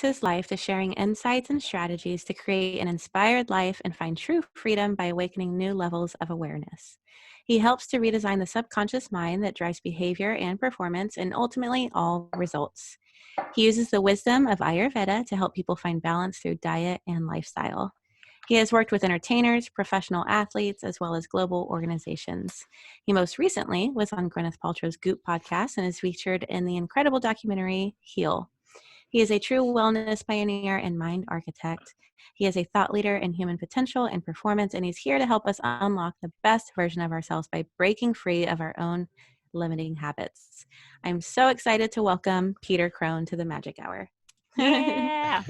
his life to sharing insights and strategies to create an inspired life and find true freedom by awakening new levels of awareness. He helps to redesign the subconscious mind that drives behavior and performance and ultimately all results. He uses the wisdom of Ayurveda to help people find balance through diet and lifestyle. He has worked with entertainers, professional athletes, as well as global organizations. He most recently was on Gwyneth Paltrow's GOOP podcast and is featured in the incredible documentary Heal. He is a true wellness pioneer and mind architect. He is a thought leader in human potential and performance, and he's here to help us unlock the best version of ourselves by breaking free of our own limiting habits. I'm so excited to welcome Peter Crone to the Magic Hour. Yeah.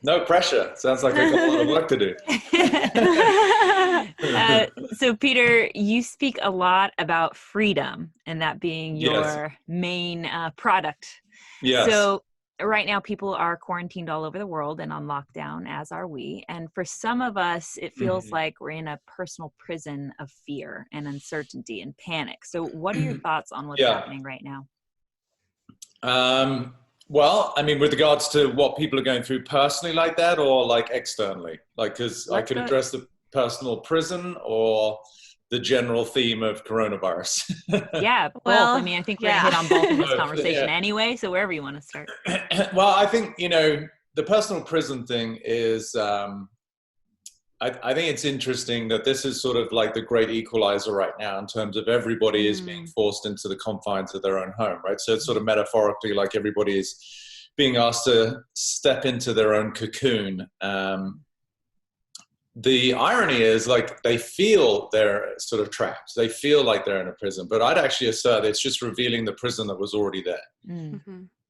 No pressure. Sounds like I got a lot of work to do. So Peter, you speak a lot about freedom and that being your Yes. main product. Yes. So right now people are quarantined all over the world and on lockdown, as are we. And for some of us, it feels like we're in a personal prison of fear and uncertainty and panic. So what are your thoughts on what's happening right now? Well, I mean, with regards to what people are going through personally like that, or like externally, like, because I could address the personal prison or the general theme of coronavirus. Yeah, both. Well, I mean, I think we're going to hit on both in this Both, conversation yeah. anyway, so wherever you want to start. Well, I think, the personal prison thing is, I think it's interesting that this is sort of like the great equalizer right now in terms of everybody is being forced into the confines of their own home, right? So it's sort of metaphorically like everybody is being asked to step into their own cocoon. The irony is, like, they feel they're sort of trapped. They feel like they're in a prison, but I'd actually assert it's just revealing the prison that was already there,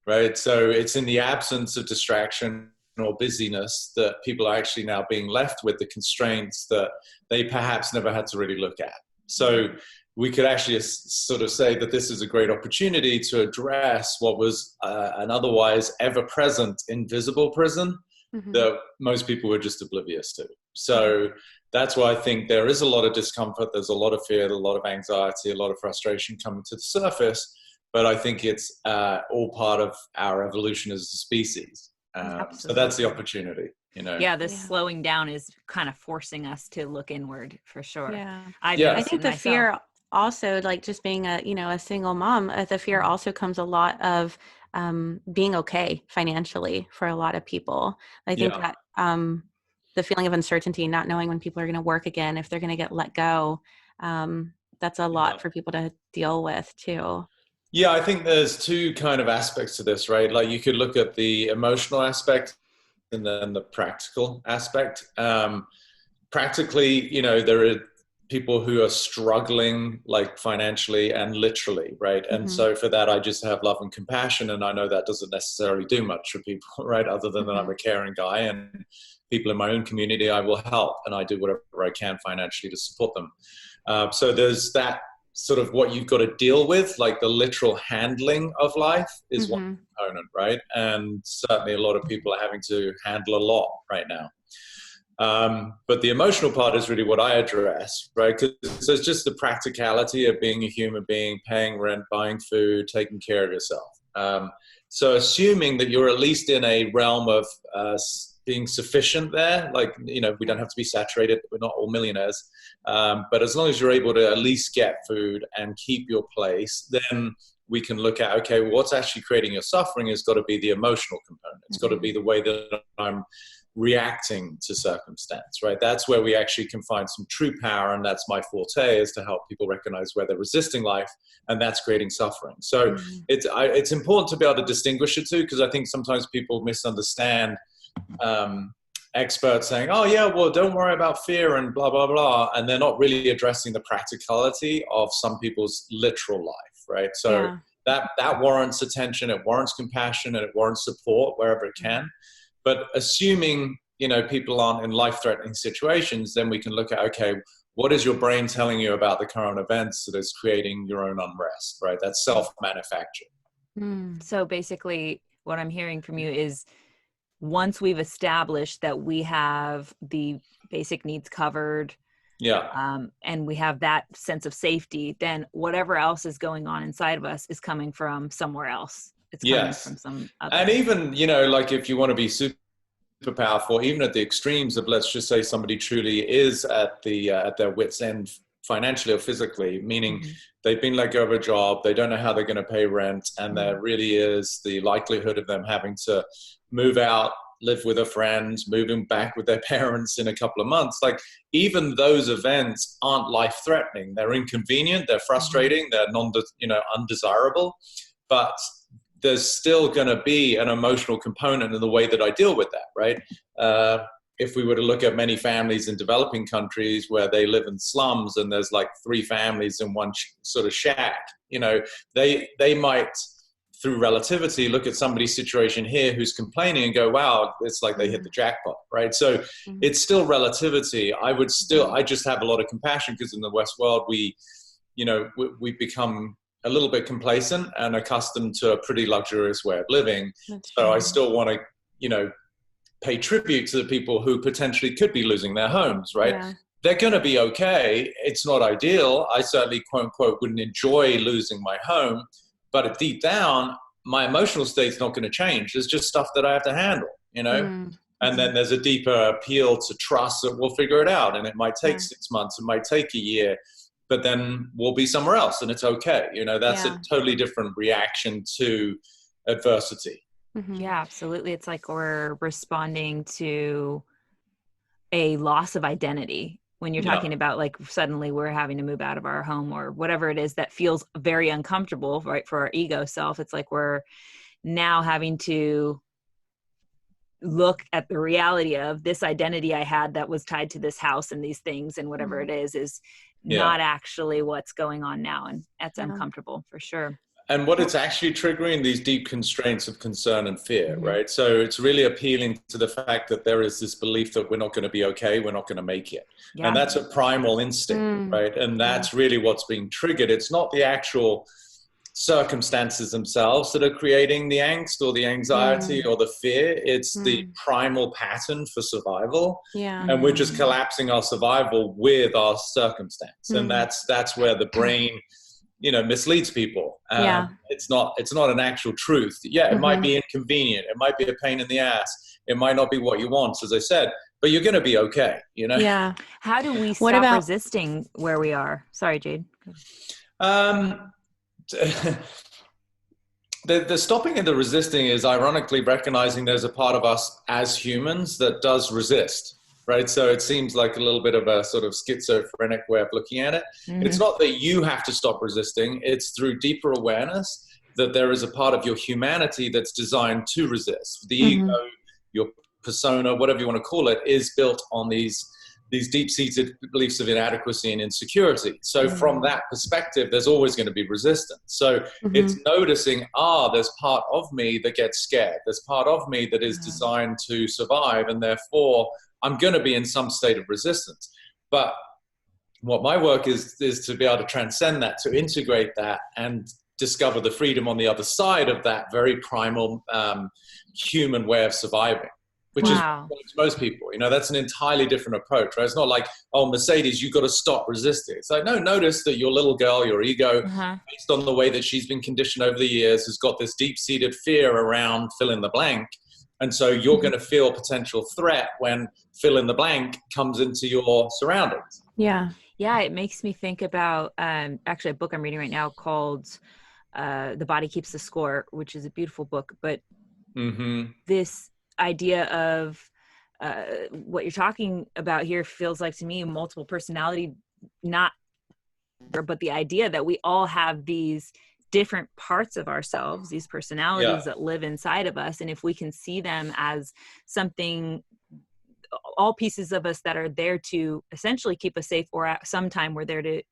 right? So it's in the absence of distraction or busyness that people are actually now being left with the constraints that they perhaps never had to really look at. So we could actually sort of say that this is a great opportunity to address what was an otherwise ever-present invisible prison that most people were just oblivious to. So that's why I think there is a lot of discomfort, there's a lot of fear, a lot of anxiety, a lot of frustration coming to the surface, but I think it's all part of our evolution as a species. So that's the opportunity, Yeah, this slowing down is kind of forcing us to look inward for sure. Yeah. I think the fear also, like just being a single mom, the fear also comes a lot of being okay financially for a lot of people. I think that the feeling of uncertainty, not knowing when people are going to work again, if they're going to get let go, that's a lot for people to deal with too. Yeah, I think there's two kind of aspects to this, right? Like you could look at the emotional aspect and then the practical aspect. Practically, there are people who are struggling like financially and literally, right? And so for that, I just have love and compassion. And I know that doesn't necessarily do much for people, right? Other than that I'm a caring guy, and people in my own community, I will help and I do whatever I can financially to support them. So there's that sort of what you've got to deal with, like the literal handling of life is one component, right? And certainly a lot of people are having to handle a lot right now. But the emotional part is really what I address, right? Because there's just the practicality of being a human being, paying rent, buying food, taking care of yourself. So assuming that you're at least in a realm of being sufficient there, like, we don't have to be saturated, we're not all millionaires, but as long as you're able to at least get food and keep your place, then we can look at, okay, well, what's actually creating your suffering has got to be the emotional component. It's got to be the way that I'm reacting to circumstance, right? That's where we actually can find some true power, and that's my forte, is to help people recognize where they're resisting life, and that's creating suffering. So it's important to be able to distinguish the two, because I think sometimes people misunderstand experts saying, oh yeah, well, don't worry about fear and blah, blah, blah. And they're not really addressing the practicality of some people's literal life, right? So that warrants attention, it warrants compassion, and it warrants support wherever it can. But assuming, people aren't in life-threatening situations, then we can look at, okay, what is your brain telling you about the current events that is creating your own unrest, right? That's self-manufactured. So basically what I'm hearing from you is, once we've established that we have the basic needs covered, and we have that sense of safety, then whatever else is going on inside of us is coming from somewhere else. it's coming Yes. from some other. And even, you know, like if you want to be super powerful, even at the extremes of, let's just say somebody truly is at their wit's end financially or physically, meaning they've been let go of a job, they don't know how they're going to pay rent, and there really is the likelihood of them having to move out, live with a friend, moving back with their parents in a couple of months. Like, even those events aren't life-threatening. They're inconvenient, they're frustrating, they're undesirable, but there's still going to be an emotional component in the way that I deal with that, right? If we were to look at many families in developing countries where they live in slums and there's like 3 families in one sort of shack, you know, they might, through relativity, look at somebody's situation here who's complaining and go, wow, it's like they hit the jackpot, right? So it's still relativity. I just have a lot of compassion because in the West world, we've become a little bit complacent and accustomed to a pretty luxurious way of living. So I still want to, you know, pay tribute to the people who potentially could be losing their homes, right? Yeah. They're going to be okay. It's not ideal. I certainly, quote unquote, wouldn't enjoy losing my home, but deep down, my emotional state's not going to change. There's just stuff that I have to handle, you know? And then there's a deeper appeal to trust that we'll figure it out. And it might take 6 months, it might take a year, but then we'll be somewhere else and it's okay. You know, that's a totally different reaction to adversity. Yeah, absolutely. It's like we're responding to a loss of identity when you're talking about like suddenly we're having to move out of our home or whatever it is that feels very uncomfortable, right? For our ego self, it's like we're now having to look at the reality of this identity I had that was tied to this house and these things and whatever it is not actually what's going on now. And that's uncomfortable for sure. And what it's actually triggering, these deep constraints of concern and fear, right? So it's really appealing to the fact that there is this belief that we're not going to be okay, we're not going to make it. And that's a primal instinct, right? And that's really what's being triggered. It's not the actual circumstances themselves that are creating the angst or the anxiety or the fear. It's the primal pattern for survival. And we're just collapsing our survival with our circumstance. And that's where the brain, you know, misleads people. It's not an actual truth. It might be inconvenient. It might be a pain in the ass. It might not be what you want, as I said, but you're going to be okay, you know? Yeah. How do we stop resisting where we are? Sorry, Jade. The stopping and the resisting is ironically recognizing there's a part of us as humans that does resist, right? So it seems like a little bit of a sort of schizophrenic way of looking at it. It's not that you have to stop resisting. It's through deeper awareness that there is a part of your humanity that's designed to resist. The ego, your persona, whatever you want to call it, is built on these deep-seated beliefs of inadequacy and insecurity. So from that perspective, there's always going to be resistance. So it's noticing, there's part of me that gets scared. There's part of me that is designed to survive, and therefore I'm going to be in some state of resistance. But what my work is to be able to transcend that, to integrate that and discover the freedom on the other side of that very primal human way of surviving. Which is to most people, you know, that's an entirely different approach, right? It's not like, oh, Mercedes, you've got to stop resisting. It's like, no, notice that your little girl, your ego, based on the way that she's been conditioned over the years, has got this deep-seated fear around fill in the blank. And so you're going to feel potential threat when fill in the blank comes into your surroundings. Yeah. Yeah, it makes me think about actually a book I'm reading right now called The Body Keeps the Score, which is a beautiful book. But this idea of what you're talking about here feels like to me multiple personality, but the idea that we all have these different parts of ourselves, these personalities that live inside of us. And if we can see them as something, all pieces of us that are there to essentially keep us safe, or at some time we're there to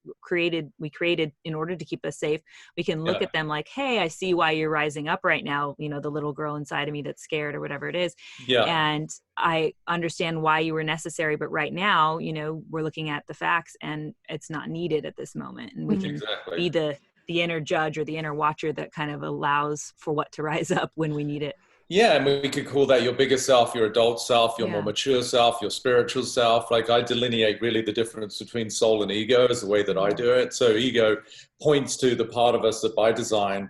we created in order to keep us safe, we can look at them like, hey, I see why you're rising up right now. You know, the little girl inside of me that's scared or whatever it is. And I understand why you were necessary, but right now, you know, we're looking at the facts and it's not needed at this moment. And we can be the inner judge or the inner watcher that kind of allows for what to rise up when we need it. Yeah, and we could call that your bigger self, your adult self, your more mature self, your spiritual self. Like, I delineate really the difference between soul and ego is the way that I do it. So ego points to the part of us that by design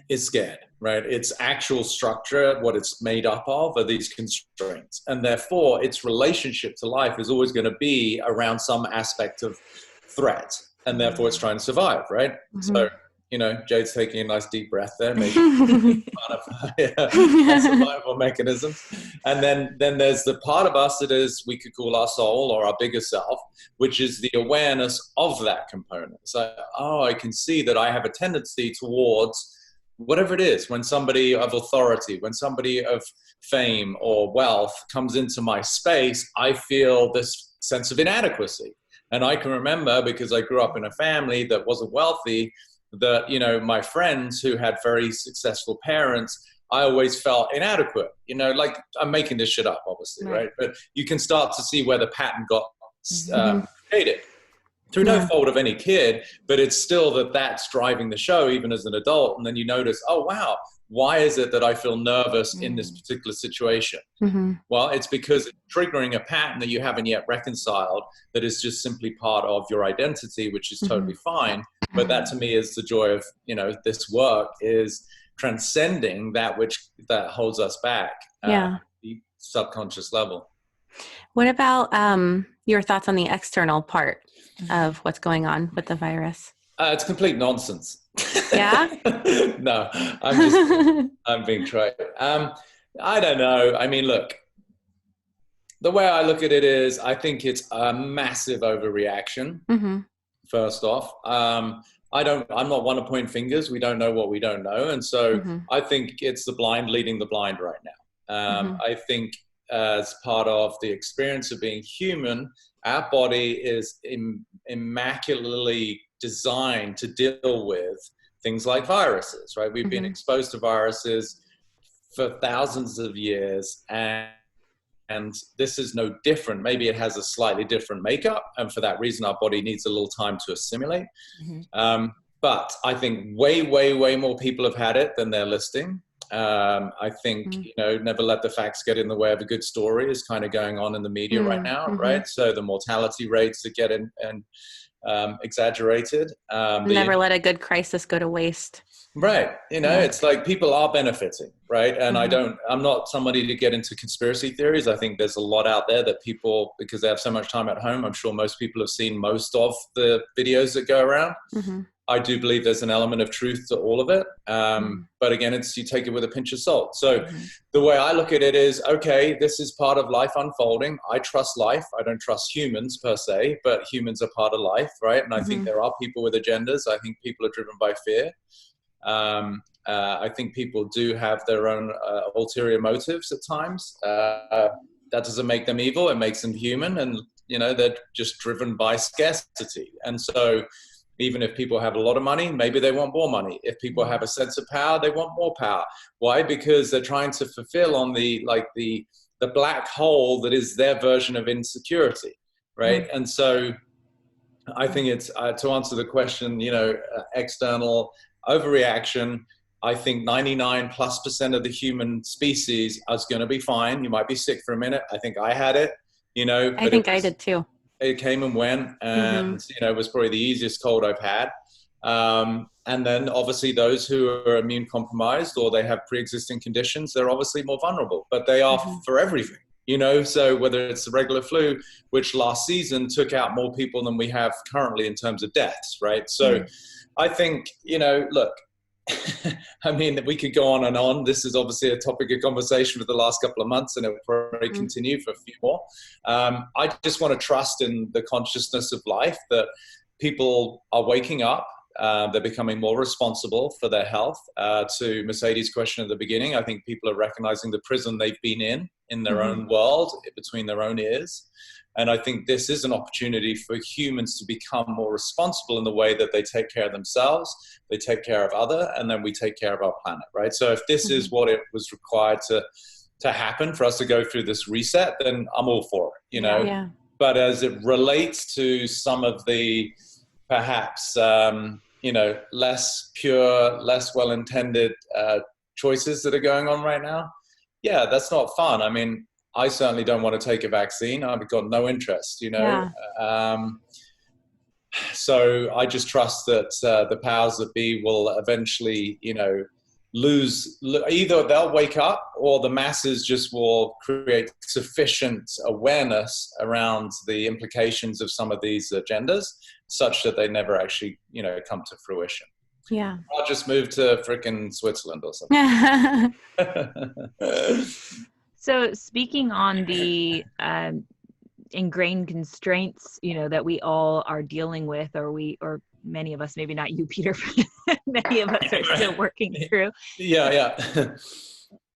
is scared, right? Its actual structure, what it's made up of, are these constraints. And therefore, its relationship to life is always going to be around some aspect of threat. And therefore, it's trying to survive, right? So, Jade's taking a nice deep breath there, maybe part of her survival mechanisms. And then there's the part of us that is, we could call our soul or our bigger self, which is the awareness of that component. So, I can see that I have a tendency towards whatever it is, when somebody of authority, when somebody of fame or wealth comes into my space, I feel this sense of inadequacy. And I can remember, because I grew up in a family that wasn't wealthy, that, my friends who had very successful parents, I always felt inadequate, like I'm making this shit up, obviously, right? But you can start to see where the pattern got created. Through no fault of any kid, but it's still that's driving the show, even as an adult. And then you notice, oh, wow, why is it that I feel nervous in this particular situation? Well, it's because it's triggering a pattern that you haven't yet reconciled, that is just simply part of your identity, which is totally fine. But that to me is the joy of, this work, is transcending that holds us back at the subconscious level. What about your thoughts on the external part of what's going on with the virus? It's complete nonsense. Yeah? No, I'm being trite. I don't know. I mean, look, the way I look at it is, I think it's a massive overreaction. First off, I'm not one to point fingers. We don't know what we don't know. And so I think it's the blind leading the blind right now. I think as part of the experience of being human, our body is immaculately designed to deal with things like viruses, right? We've been exposed to viruses for thousands of years, and this is no different. Maybe it has a slightly different makeup, and for that reason, our body needs a little time to assimilate. But I think way, way, way more people have had it than they're listing. I think, never let the facts get in the way of a good story is kind of going on in the media right now, right? So the mortality rates that get exaggerated. Never let a good crisis go to waste. Right. It's like people are benefiting, right? And I'm not somebody to get into conspiracy theories. I think there's a lot out there that people, because they have so much time at home, I'm sure most people have seen most of the videos that go around. I do believe there's an element of truth to all of it. But again, you take it with a pinch of salt. So the way I look at it is, okay, this is part of life unfolding. I trust life. I don't trust humans per se, but humans are part of life, right? And I think there are people with agendas. I think people are driven by fear. I think people do have their own ulterior motives at times. That doesn't make them evil. It makes them human. And, they're just driven by scarcity. And so even if people have a lot of money, maybe they want more money. If people have a sense of power, they want more power. Why? Because they're trying to fulfill on the black hole that is their version of insecurity, right? And so I think it's, to answer the question, external overreaction, I think 99+% of the human species is going to be fine. You might be sick for a minute. I think I had it, I think I did too. It came and went, and it was probably the easiest cold I've had. And then obviously those who are immune compromised or they have pre-existing conditions, they're obviously more vulnerable, but they are for everything, so whether it's the regular flu, which last season took out more people than we have currently in terms of deaths, right? So I think, look, I mean, we could go on and on. This is obviously a topic of conversation for the last couple of months, and it will probably continue for a few more. I just want to trust in the consciousness of life, that people are waking up. They're becoming more responsible for their health. To Mercedes' question at the beginning, I think people are recognizing the prison they've been in their own world, between their own ears. And I think this is an opportunity for humans to become more responsible in the way that they take care of themselves, they take care of others, and then we take care of our planet, right? So if this is what it was required to happen for us to go through this reset, then I'm all for it, Yeah. But as it relates to some of the perhaps, less pure, less well-intended choices that are going on right now, yeah, that's not fun. I mean, I certainly don't want to take a vaccine. I've got no interest, So I just trust that the powers that be will eventually, either they'll wake up, or the masses just will create sufficient awareness around the implications of some of these agendas such that they never actually, come to fruition. Yeah. I'll just move to frickin' Switzerland or something. So speaking on the ingrained constraints, that we all are dealing with, or many of us, maybe not you, Peter, but many of us are still working through. Yeah.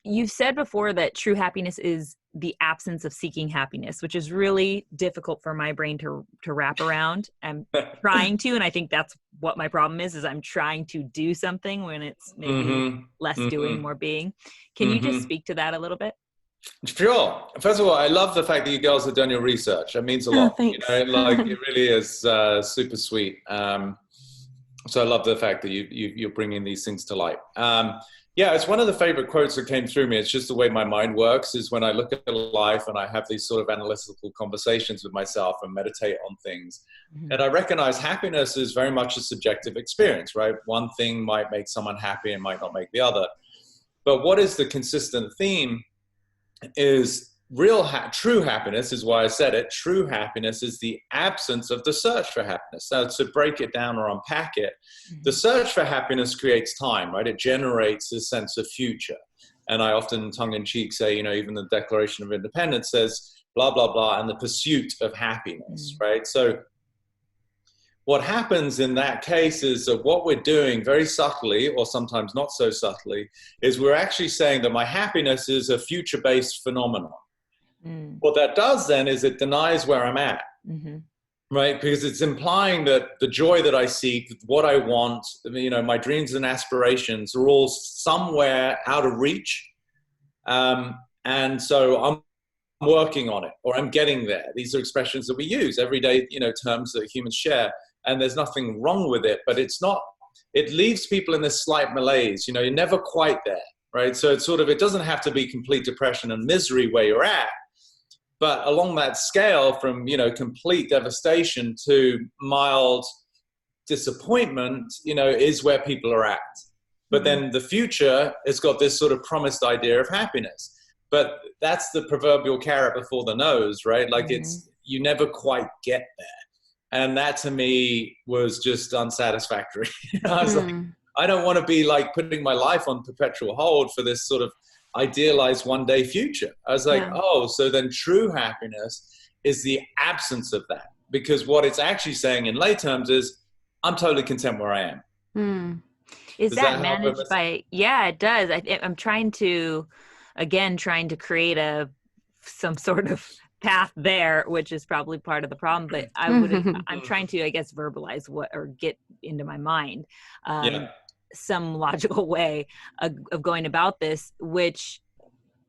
You've said before that true happiness is the absence of seeking happiness, which is really difficult for my brain to wrap around. I'm trying to, and I think that's what my problem is I'm trying to do something when it's maybe less doing, more being. Can you just speak to that a little bit? Sure. First of all, I love the fact that you girls have done your research. That means a lot. Thanks. It really is super sweet. So I love the fact that you're bringing these things to light. Yeah, it's one of the favorite quotes that came through me. It's just the way my mind works is when I look at life and I have these sort of analytical conversations with myself and meditate on things. And I recognize happiness is very much a subjective experience, right? One thing might make someone happy and might not make the other. But what is the consistent theme is true happiness is why I said it. True happiness is the absence of the search for happiness. So to break it down or unpack it, the search for happiness creates time, right? It generates a sense of future. And I often tongue-in-cheek say, even the Declaration of Independence says, blah, blah, blah, and the pursuit of happiness, right? So what happens in that case is that what we're doing very subtly, or sometimes not so subtly, is we're actually saying that my happiness is a future-based phenomenon. What that does then is it denies where I'm at, right? Because it's implying that the joy that I seek, what I want, my dreams and aspirations are all somewhere out of reach. And so I'm working on it, or I'm getting there. These are expressions that we use every day, terms that humans share. And there's nothing wrong with it, but it leaves people in this slight malaise. You're never quite there, right? So it doesn't have to be complete depression and misery where you're at. But along that scale from, complete devastation to mild disappointment, is where people are at. But then the future has got this sort of promised idea of happiness. But that's the proverbial carrot before the nose, right? Like you never quite get there. And that to me was just unsatisfactory. I was like, I don't want to be like putting my life on perpetual hold for this sort of idealized one day future. I was like, so then true happiness is the absence of that. Because what it's actually saying in lay terms is, I'm totally content where I am. Is that managed by, yeah, it does. I'm trying to create some sort of path there, which is probably part of the problem, but I'm trying to, I guess, verbalize or get into my mind some logical way of going about this, which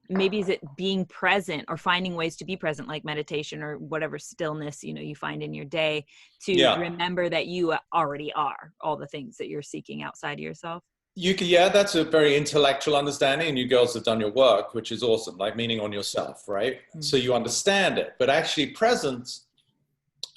maybe is it being present or finding ways to be present, like meditation or whatever stillness, you find in your day to remember that you already are all the things that you're seeking outside of yourself. That's a very intellectual understanding, and you girls have done your work, which is awesome, like meaning on yourself, right? So you understand it, but actually presence,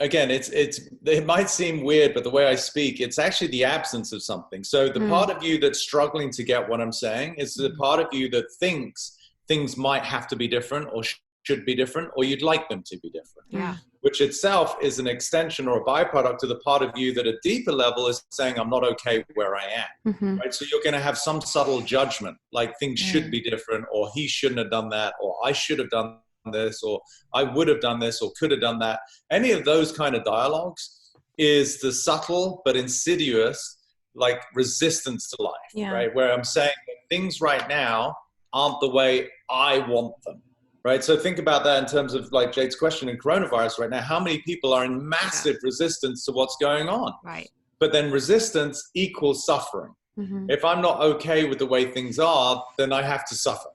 again, it might seem weird, but the way I speak, it's actually the absence of something. So the part of you that's struggling to get what I'm saying is the part of you that thinks things might have to be different or should be different, or you'd like them to be different. Which itself is an extension or a byproduct of the part of you that at a deeper level is saying, I'm not okay where I am, right? So you're going to have some subtle judgment, like things should be different, or he shouldn't have done that, or I should have done this, or I would have done this, or could have done that. Any of those kind of dialogues is the subtle but insidious, like resistance to life, right? Where I'm saying that things right now aren't the way I want them. Right. So think about that in terms of like Jade's question in coronavirus right now. How many people are in massive resistance to what's going on? Right. But then resistance equals suffering. If I'm not okay with the way things are, then I have to suffer.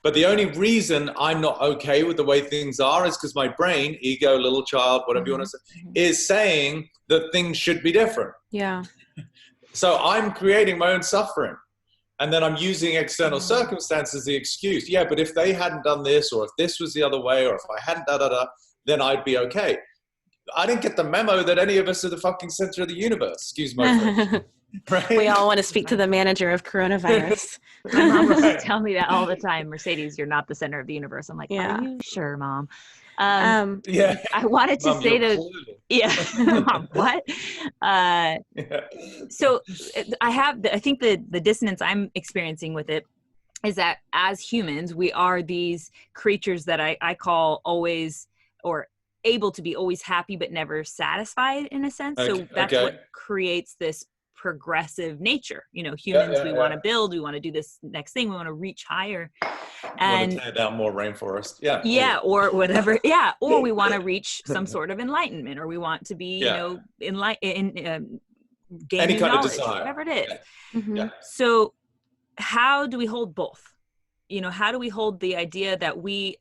But the only reason I'm not okay with the way things are is because my brain, ego, little child, whatever you want to say, is saying that things should be different. Yeah. So I'm creating my own suffering. And then I'm using external circumstances as the excuse. Yeah, but if they hadn't done this, or if this was the other way, or if I hadn't then I'd be okay. I didn't get the memo that any of us are the fucking center of the universe. Excuse my French. Right? We all want to speak to the manager of coronavirus. My mom used to tell me that all the time. Mercedes, you're not the center of the universe. I'm like, Yeah. are you sure, Mom? Yeah. I wanted to Mom, say you're to, polluted. yeah, Mom, what? Yeah. So I think the dissonance I'm experiencing with it is that as humans, we are these creatures that I call always, or able to be always happy but never satisfied in a sense. So that's what creates this progressive nature. You know, humans, we want to build, we want to do this next thing, we want to reach higher. And want to tear down more rainforest. Yeah. Yeah, or whatever. Yeah, or we want to reach some sort of enlightenment, or we want to be, gain any kind knowledge, of desire, whatever it is. Yeah. Mm-hmm. Yeah. So how do we hold both? You know, how do we hold the idea that we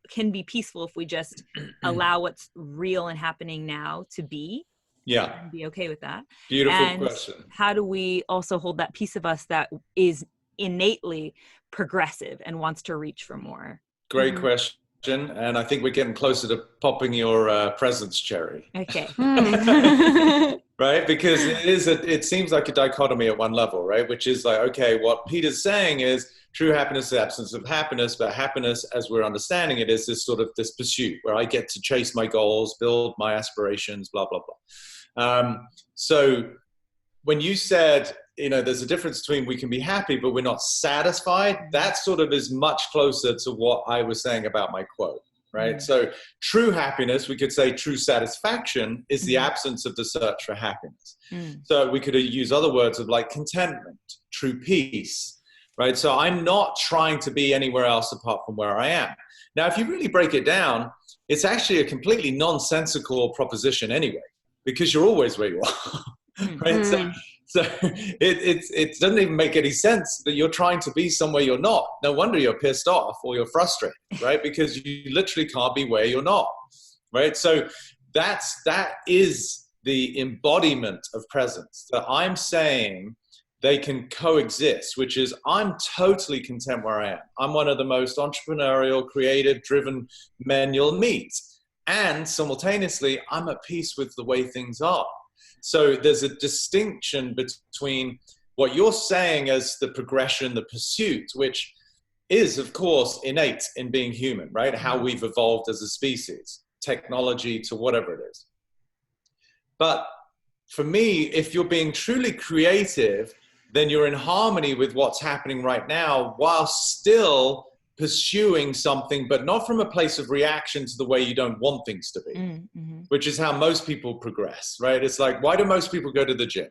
can be peaceful if we just allow what's real and happening now to be? Yeah. And be okay with that. Beautiful question. How do we also hold that piece of us that is innately progressive and wants to reach for more? Great question. And I think we're getting closer to popping your presence cherry. Okay. Right? Because it seems like a dichotomy at one level, right? Which is like, okay, what Peter's saying is true happiness is the absence of happiness, but happiness, as we're understanding it, is this sort of this pursuit where I get to chase my goals, build my aspirations, blah, blah, blah. So when you said, you know, there's a difference between we can be happy, but we're not satisfied, that sort of is much closer to what I was saying about my quote, right? So true happiness, we could say true satisfaction is the absence of the search for happiness. So we could use other words of like contentment, true peace, right? So I'm not trying to be anywhere else apart from where I am. Now, if you really break it down, it's actually a completely nonsensical proposition anyway, because you're always where you are, right? So it doesn't even make any sense that you're trying to be somewhere you're not. No wonder you're pissed off or you're frustrated, right? Because you literally can't be where you're not, right? So that is the embodiment of presence, that I'm saying they can coexist, which is I'm totally content where I am. I'm one of the most entrepreneurial, creative, driven men you'll meet. And simultaneously, I'm at peace with the way things are. So there's a distinction between what you're saying as the progression, the pursuit, which is, of course, innate in being human, right? How we've evolved as a species, technology to whatever it is. But for me, if you're being truly creative, then you're in harmony with what's happening right now while still pursuing something, but not from a place of reaction to the way you don't want things to be, which is how most people progress, right? It's like, why do most people go to the gym?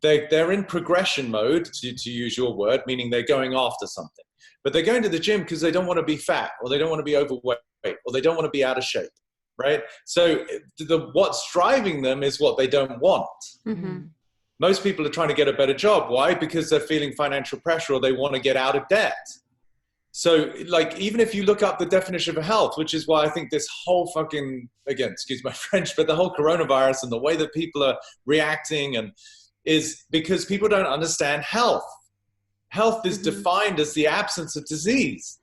They're in progression mode, to use your word, meaning they're going after something. But they're going to the gym because they don't want to be fat, or they don't want to be overweight, or they don't want to be out of shape, right? So what's driving them is what they don't want. Most people are trying to get a better job. Why? Because they're feeling financial pressure, or they want to get out of debt. So, like, even if you look up the definition of health, which is why I think this whole fucking, again, excuse my French, but the whole coronavirus and the way that people are reacting is because people don't understand health. Health is defined as the absence of disease.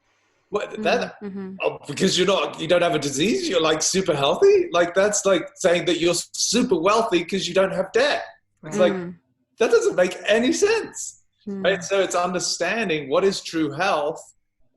Because you don't have a disease, you're like super healthy? Like, that's like saying that you're super wealthy because you don't have debt. It's like, that doesn't make any sense, right? So it's understanding what is true health,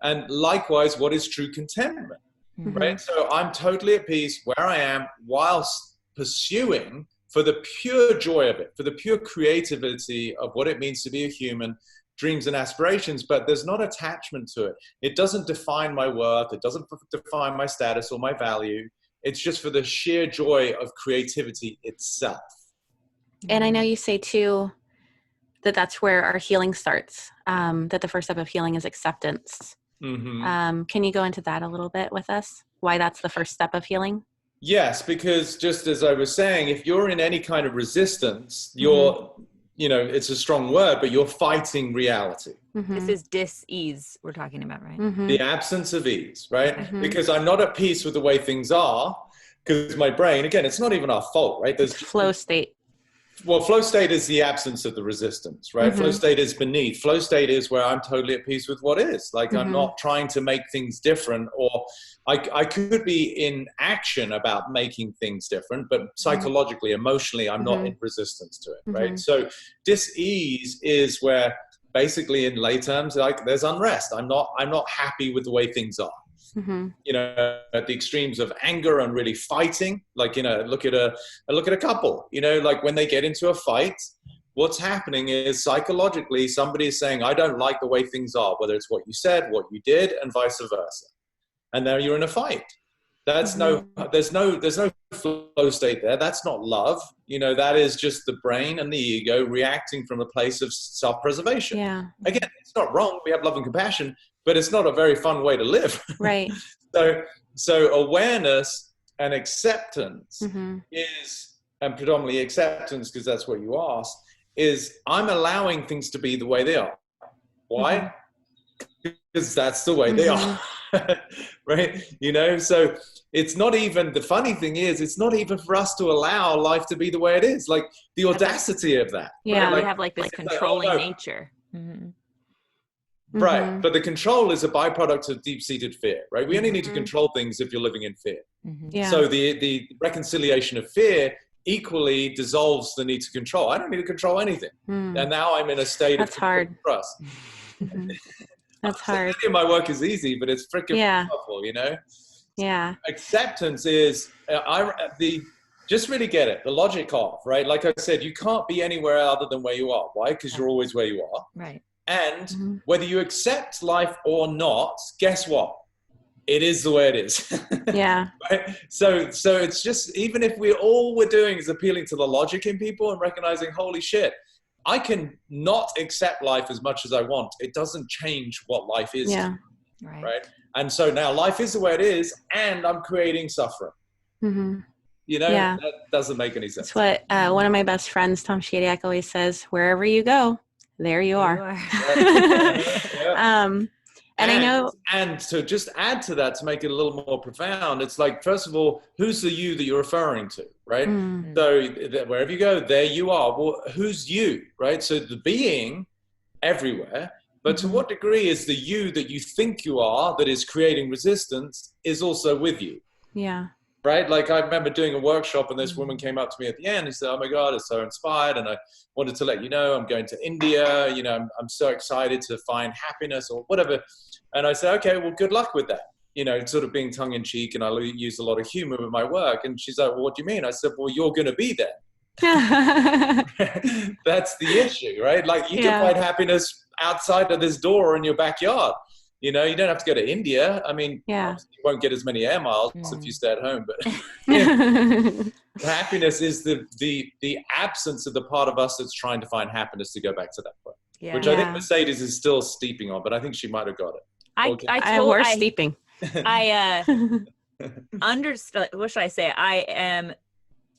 and likewise, what is true contentment, right? So I'm totally at peace where I am whilst pursuing for the pure joy of it, for the pure creativity of what it means to be a human, dreams and aspirations, but there's not attachment to it. It doesn't define my worth. It doesn't define my status or my value. It's just for the sheer joy of creativity itself. And I know you say too, that that's where our healing starts, that the first step of healing is acceptance. Can you go into that a little bit with us? Why that's the first step of healing? Yes, because just as I was saying, if you're in any kind of resistance, you're, you know, it's a strong word, but you're fighting reality. This is dis-ease we're talking about, right? The absence of ease, right? Because I'm not at peace with the way things are, because my brain, again, it's not even our fault, right? There's flow state. Well, flow state is the absence of the resistance, right? Flow state is beneath. Flow state is where I'm totally at peace with what is. Like I'm not trying to make things different, or I could be in action about making things different, but psychologically, emotionally, I'm not in resistance to it, right? So dis-ease is where basically in lay terms, like there's unrest. I'm not happy with the way things are. You know, at the extremes of anger and really fighting, like, you know, look at a couple, you know, like when they get into a fight, what's happening is psychologically somebody is saying, I don't like the way things are, whether it's what you said, what you did, and vice versa. And now you're in a fight. That's there's no flow state there. That's not love. You know, that is just the brain and the ego reacting from a place of self-preservation. Yeah. Again, it's not wrong. We have love and compassion, but it's not a very fun way to live. Right. So awareness and acceptance is, and predominantly acceptance, because that's what you asked, is I'm allowing things to be the way they are. Why? Because that's the way they are. Right? You know, so it's not even, the funny thing is, it's not even for us to allow life to be the way it is. Like the audacity of that. Yeah. Right? We Like, have like this controlling nature. Right. But the control is a byproduct of deep-seated fear, right? We only need to control things if you're living in fear. Yeah. So the reconciliation of fear equally dissolves the need to control. I don't need to control anything. And now I'm in a state of trust. That's hard. My work is easy, but it's freaking powerful, you know? Yeah. Acceptance is, just really get it, the logic of, right? Like I said, you can't be anywhere other than where you are. Why? Because you're always where you are. Right. And whether you accept life or not, guess what? It is the way it is. Yeah. Right? So it's just, even if all we're doing is appealing to the logic in people and recognizing, holy shit, I can not accept life as much as I want. It doesn't change what life is. Yeah. Right. And so now life is the way it is, and I'm creating suffering. You know, that doesn't make any sense. That's what one of my best friends, Tom Shadyac, always says, wherever you go, there you are. And I know, and to just add to that, to make it a little more profound, it's like, first of all, who's the you that you're referring to, right? So wherever you go, there you are. Well, who's you, right? So the being everywhere, but to what degree is the you that you think you are, that is creating resistance, is also with you? Yeah. Right? Like I remember doing a workshop and this woman came up to me at the end and said, oh my God, it's so inspired. And I wanted to let you know, I'm going to India. You know, I'm so excited to find happiness or whatever. And I said, okay, well, good luck with that. You know, sort of being tongue in cheek. And I use a lot of humor with my work. And she's like, well, what do you mean? I said, well, you're going to be there. That's the issue, right? Like you can find happiness outside of this door in your backyard. You know, you don't have to go to India. I mean, you won't get as many air miles if you stay at home. But happiness is the absence of the part of us that's trying to find happiness to go back to that point, which I think Mercedes is still steeping on, but I think she might have got it. Steeping. I understood. What should I say? I am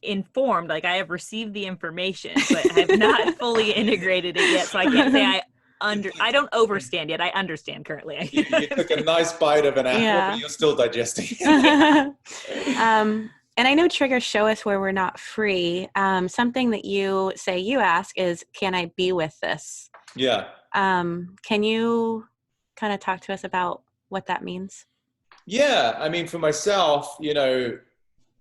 informed. Like I have received the information, but I have not fully integrated it yet. So I can't say I don't overstand yet. I understand currently. You took a nice bite of an apple, but you're still digesting. And I know triggers show us where we're not free. Something that you ask is, can I be with this? Yeah. Can you kind of talk to us about what that means? Yeah. I mean, for myself, you know,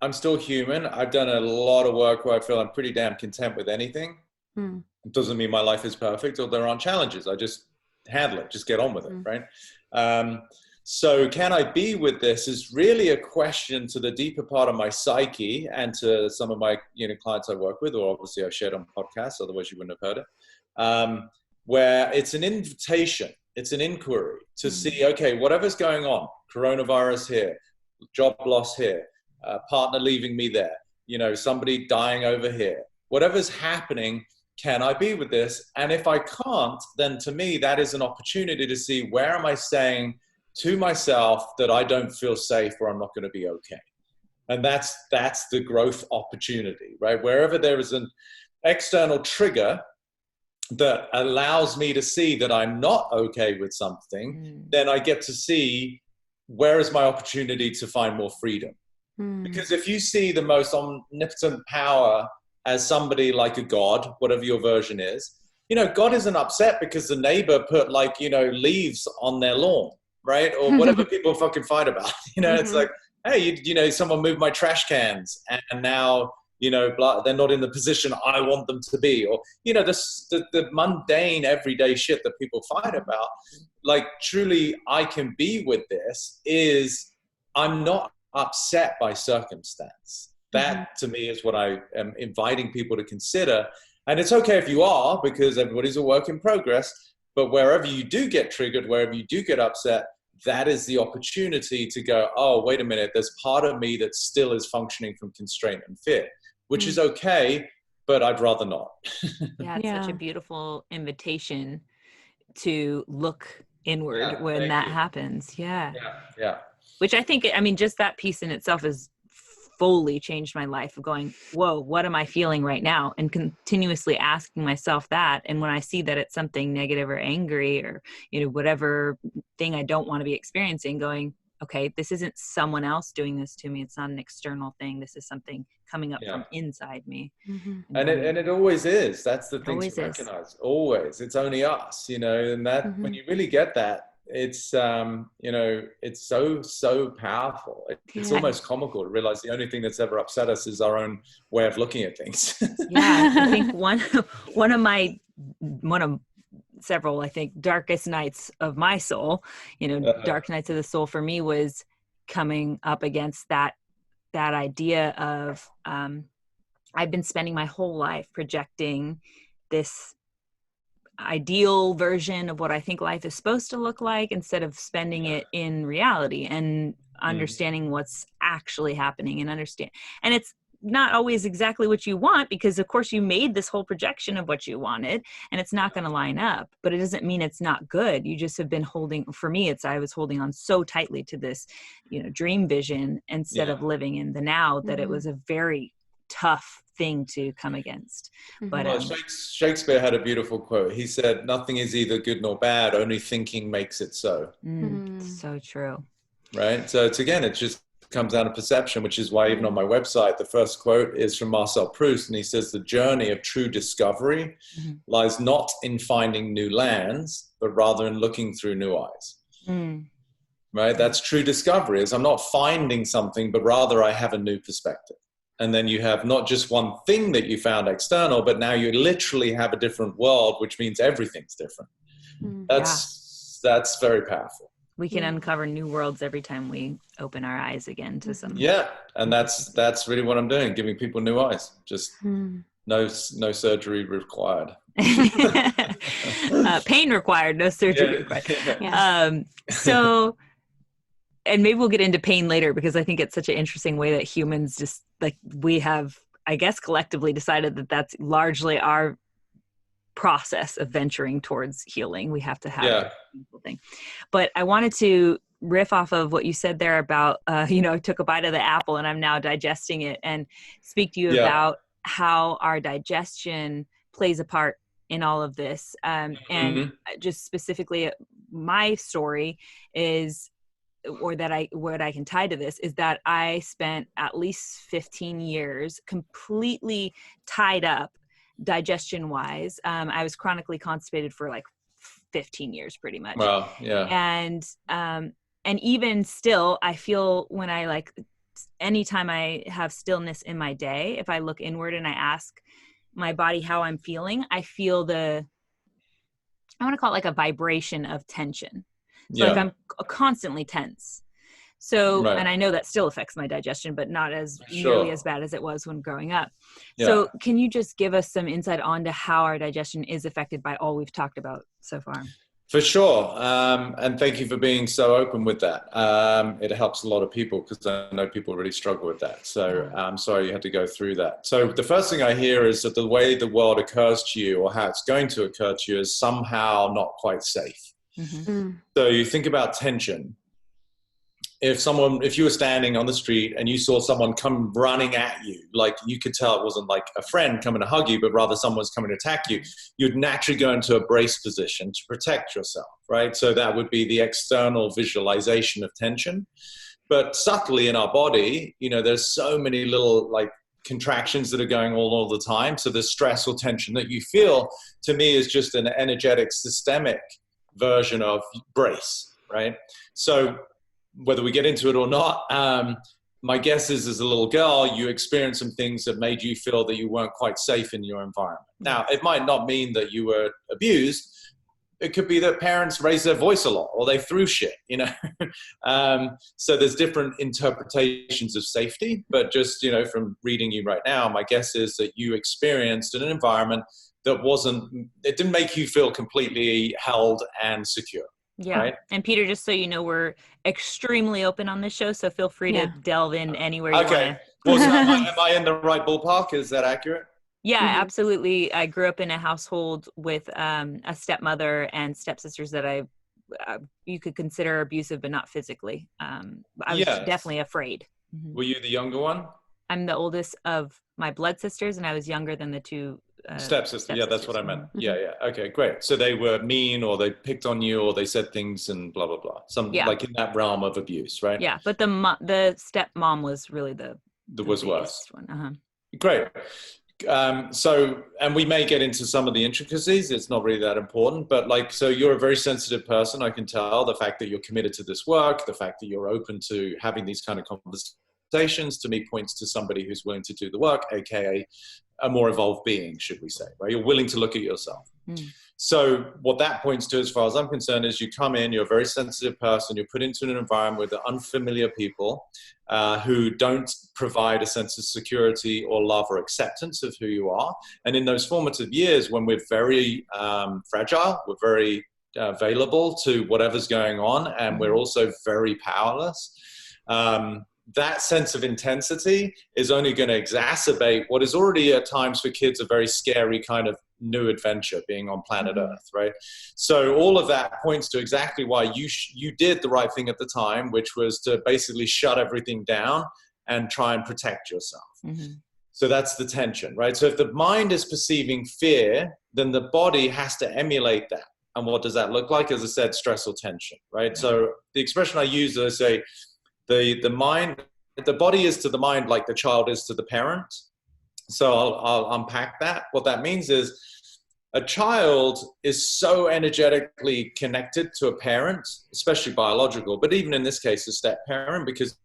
I'm still human. I've done a lot of work where I feel I'm pretty damn content with anything. It doesn't mean my life is perfect or there aren't challenges. I just handle it, just get on with it, right? So can I be with this is really a question to the deeper part of my psyche and to some of my clients I work with, or obviously I shared on podcasts, otherwise you wouldn't have heard it, where it's an invitation, it's an inquiry to see, okay, whatever's going on, coronavirus here, job loss here, partner leaving me there, somebody dying over here, whatever's happening, can I be with this? And if I can't, then to me, that is an opportunity to see where am I saying to myself that I don't feel safe or I'm not going to be okay. And that's the growth opportunity, right? Wherever there is an external trigger that allows me to see that I'm not okay with something, then I get to see where is my opportunity to find more freedom. Because if you see the most omnipotent power as somebody like a god, whatever your version is, you know, God isn't upset because the neighbor put like, you know, leaves on their lawn, right? Or whatever people fucking fight about. You know, it's like, hey, you know, someone moved my trash cans and now, you know, they're not in the position I want them to be. Or, you know, the mundane everyday shit that people fight about. Like, truly, I can be with this is I'm not upset by circumstance. That to me is what I am inviting people to consider. And it's okay if you are, because everybody's a work in progress. But wherever you do get triggered, wherever you do get upset, that is the opportunity to go, oh, wait a minute, there's part of me that still is functioning from constraint and fear, which is okay, but I'd rather not. Yeah, it's such a beautiful invitation to look inward when that happens. Yeah. Which I think, I mean, just that piece in itself has fully changed my life of going, whoa, what am I feeling right now? And continuously asking myself that. And when I see that it's something negative or angry or, you know, whatever thing I don't want to be experiencing, going, okay, this isn't someone else doing this to me. It's not an external thing. This is something coming up from inside me. And it always is. That's the thing to recognize. Always. It's only us, you know, and that when you really get that, it's, you know, it's so powerful. It's almost comical to realize the only thing that's ever upset us is our own way of looking at things. I think one of several, I think, darkest nights of my soul, you know, dark nights of the soul for me was coming up against that idea of, I've been spending my whole life projecting this ideal version of what I think life is supposed to look like instead of spending it in reality and understanding what's actually happening and it's not always exactly what you want, because of course you made this whole projection of what you wanted and it's not going to line up, but it doesn't mean it's not good. You just have been holding, for me, I was holding on so tightly to this, you know, dream vision instead of living in the now, that it was a very tough thing to come against. But well, Shakespeare had a beautiful quote. He said, nothing is either good nor bad, only thinking makes it so. So true. Right? So it's, again, it just comes down to perception, which is why even on my website, the first quote is from Marcel Proust, and he says, the journey of true discovery lies not in finding new lands, but rather in looking through new eyes. Right? That's true discovery, is I'm not finding something, but rather I have a new perspective. And then you have not just one thing that you found external, but now you literally have a different world, which means everything's different. That's very powerful. We can uncover new worlds every time we open our eyes again to some. Yeah. And that's really what I'm doing, giving people new eyes. Just no surgery required. Pain required, no surgery required. So, and maybe we'll get into pain later, because I think it's such an interesting way that humans just, like, we have, I guess, collectively decided that that's largely our process of venturing towards healing. We have to have a painful thing. But I wanted to riff off of what you said there about, you know, I took a bite of the apple and I'm now digesting it, and speak to you about how our digestion plays a part in all of this. And just specifically, my story is, or what I can tie to this is that I spent at least 15 years completely tied up digestion wise. I was chronically constipated for like 15 years pretty much. Wow. Yeah. And even still, I feel when I, like, anytime I have stillness in my day, if I look inward and I ask my body how I'm feeling, I feel I want to call it like a vibration of tension. So like I'm constantly tense. So, and I know that still affects my digestion, but not as nearly as bad as it was when growing up. So can you just give us some insight onto how our digestion is affected by all we've talked about so far? For sure. And thank you for being so open with that. It helps a lot of people, because I know people really struggle with that. So I'm sorry you had to go through that. So the first thing I hear is that the way the world occurs to you, or how it's going to occur to you, is somehow not quite safe. So you think about tension. If you were standing on the street and you saw someone come running at you, like, you could tell it wasn't like a friend coming to hug you, but rather someone's coming to attack you, you'd naturally go into a brace position to protect yourself, right? So that would be the external visualization of tension. But subtly in our body, you know, there's so many little, like, contractions that are going all the time. So the stress or tension that you feel, to me, is just an energetic, systemic version of brace, right? So whether we get into it or not, my guess is, as a little girl, you experienced some things that made you feel that you weren't quite safe in your environment. Now, it might not mean that you were abused. It could be that parents raised their voice a lot, or they threw shit, you know. So there's different interpretations of safety, but just, you know, from reading you right now, my guess is that you experienced an environment that it didn't make you feel completely held and secure. Yeah. Right? And Peter, just so you know, we're extremely open on this show, so feel free to delve in anywhere you want to. Well, so am I in the right ballpark? Is that accurate? Yeah, absolutely. I grew up in a household with a stepmother and stepsisters that you could consider abusive, but not physically. I was definitely afraid. Were you the younger one? I'm the oldest of my blood sisters, and I was younger than the two stepsisters. Yeah, that's what I meant. Yeah. Okay, great. So they were mean, or they picked on you, or they said things and blah, blah, blah. Like in that realm of abuse, right? Yeah, but the stepmom was really the was worse one. Great. So, and we may get into some of the intricacies. It's not really that important, but so you're a very sensitive person. I can tell the fact that you're committed to this work, the fact that you're open to having these kind of conversations, to me points to somebody who's willing to do the work, aka a more evolved being, should we say, right? You're willing to look at yourself. So what that points to, as far as I'm concerned, is you come in, you're a very sensitive person, you're put into an environment with unfamiliar people who don't provide a sense of security or love or acceptance of who you are. And in those formative years, when we're very fragile, we're very available to whatever's going on, and we're also very powerless. That sense of intensity is only going to exacerbate what is already at times for kids a very scary kind of new adventure, being on planet Earth, right? So all of that points to exactly why you did the right thing at the time, which was to basically shut everything down and try and protect yourself. So that's the tension, right? So if the mind is perceiving fear, then the body has to emulate that. And what does that look like? As I said, stress or tension, right? So the expression I use, I say, the body is to the mind like the child is to the parent. So I'll unpack that. What that means is a child is so energetically connected to a parent, especially biological, but even in this case, a step parent, because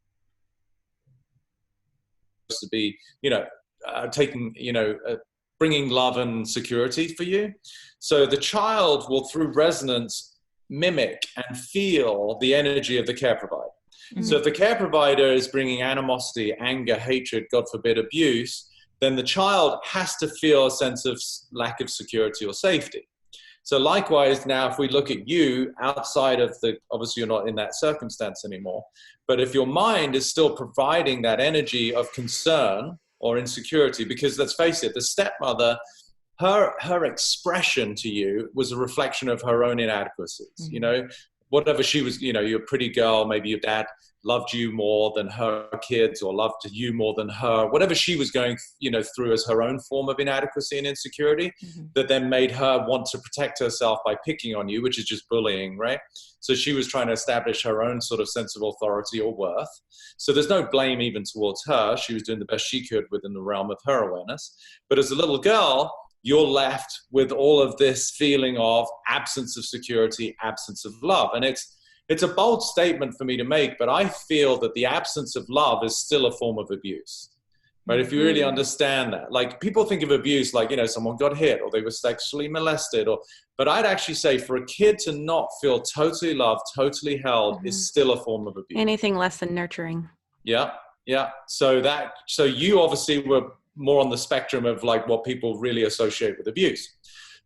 to be, bringing love and security for you. So the child will, through resonance, mimic and feel the energy of the care provider. So if the care provider is bringing animosity, anger, hatred, God forbid, abuse, then the child has to feel a sense of lack of security or safety. So likewise, now if we look at you outside of obviously you're not in that circumstance anymore, but if your mind is still providing that energy of concern or insecurity, because let's face it, the stepmother, her expression to you was a reflection of her own inadequacies, whatever she was, you're a pretty girl, maybe your dad loved you more than her kids or loved you more than her, whatever she was going, through as her own form of inadequacy and insecurity, that then made her want to protect herself by picking on you, which is just bullying, right? So she was trying to establish her own sort of sense of authority or worth. So there's no blame even towards her. She was doing the best she could within the realm of her awareness. But as a little girl, you're left with all of this feeling of absence of security, absence of love. And it's a bold statement for me to make, but I feel that the absence of love is still a form of abuse, right? If you really understand that. Like, people think of abuse like, someone got hit or they were sexually molested, but I'd actually say for a kid to not feel totally loved, totally held is still a form of abuse. Anything less than nurturing. Yeah. So you obviously were more on the spectrum of like what people really associate with abuse.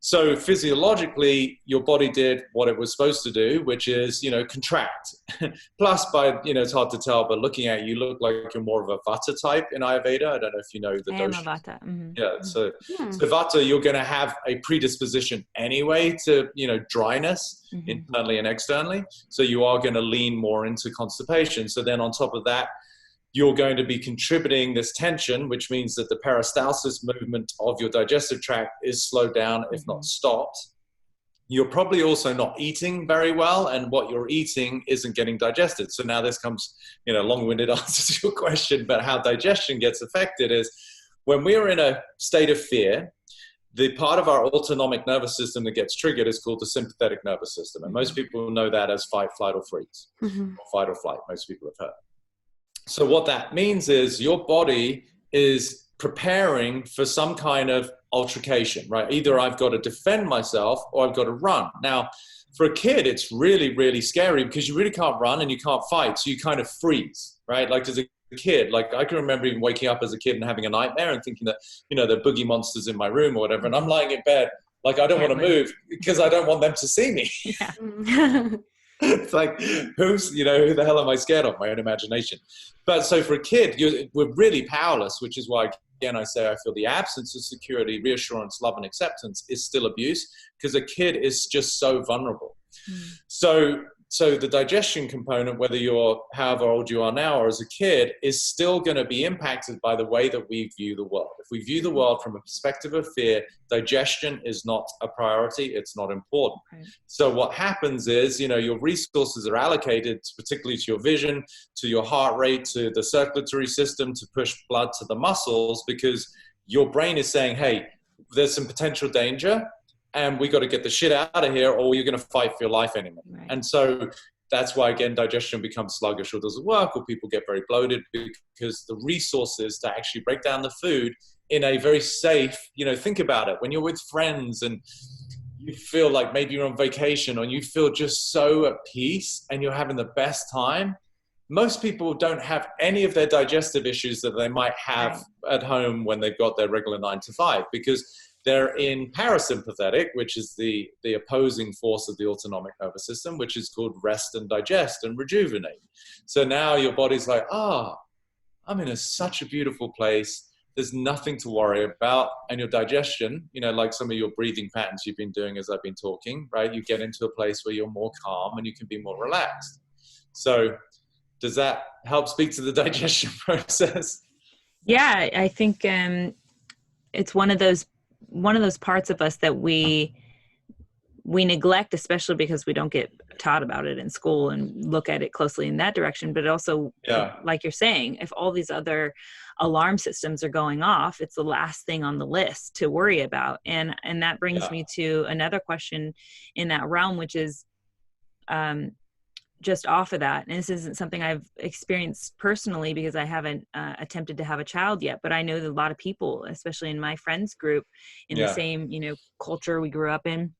So physiologically, your body did what it was supposed to do, which is, contract. Plus, it's hard to tell, but looking at you, look like you're more of a Vata type in Ayurveda. I don't know if you know the dosha. I am a Vata. Yeah. So Vata, you're going to have a predisposition anyway to, dryness internally and externally. So you are going to lean more into constipation. So then on top of that, you're going to be contributing this tension, which means that the peristalsis movement of your digestive tract is slowed down, if not stopped. You're probably also not eating very well, and what you're eating isn't getting digested. So now this comes, long-winded answer to your question, but how digestion gets affected is when we're in a state of fear, the part of our autonomic nervous system that gets triggered is called the sympathetic nervous system. And most people know that as fight, flight, or freeze. Or fight or flight, most people have heard. So what that means is your body is preparing for some kind of altercation, right? Either I've got to defend myself or I've got to run. Now, for a kid, it's really, really scary because you really can't run and you can't fight. So you kind of freeze, right? Like as a kid, like I can remember even waking up as a kid and having a nightmare and thinking that, you know, there are boogie monsters in my room or whatever. And I'm lying in bed, like I don't want to move because I don't want them to see me. Yeah. It's like, who the hell am I scared of? My own imagination. But so for a kid, we're really powerless, which is why, again, I say I feel the absence of security, reassurance, love, and acceptance is still abuse because a kid is just so vulnerable. So the digestion component, whether you're however old you are now or as a kid, is still going to be impacted by the way that we view the world. If we view the world from a perspective of fear, digestion is not a priority. It's not important. Right. So what happens is, you know, your resources are allocated particularly to your vision, to your heart rate, to the circulatory system, to push blood to the muscles, because your brain is saying, hey, there's some potential danger. And we got to get the shit out of here or you're going to fight for your life anymore. Right. And so that's why, again, digestion becomes sluggish or doesn't work, or people get very bloated because the resources to actually break down the food in a very safe, you know, think about it. When you're with friends and you feel like maybe you're on vacation or you feel just so at peace and you're having the best time, most people don't have any of their digestive issues that they might have at home when they've got their regular 9 to 5, because they're in parasympathetic, which is the opposing force of the autonomic nervous system, which is called rest and digest and rejuvenate. So now your body's like, I'm in such a beautiful place. There's nothing to worry about. And your digestion, you know, like some of your breathing patterns you've been doing as I've been talking, right? You get into a place where you're more calm and you can be more relaxed. So does that help speak to the digestion process? Yeah, I think it's one of those parts of us that we neglect, especially because we don't get taught about it in school and look at it closely in that direction. But also, like you're saying, if all these other alarm systems are going off, it's the last thing on the list to worry about. And that brings me to another question in that realm, which is just off of that. And this isn't something I've experienced personally because I haven't attempted to have a child yet, but I know that a lot of people, especially in my friends group in the same, you know, culture we grew up in,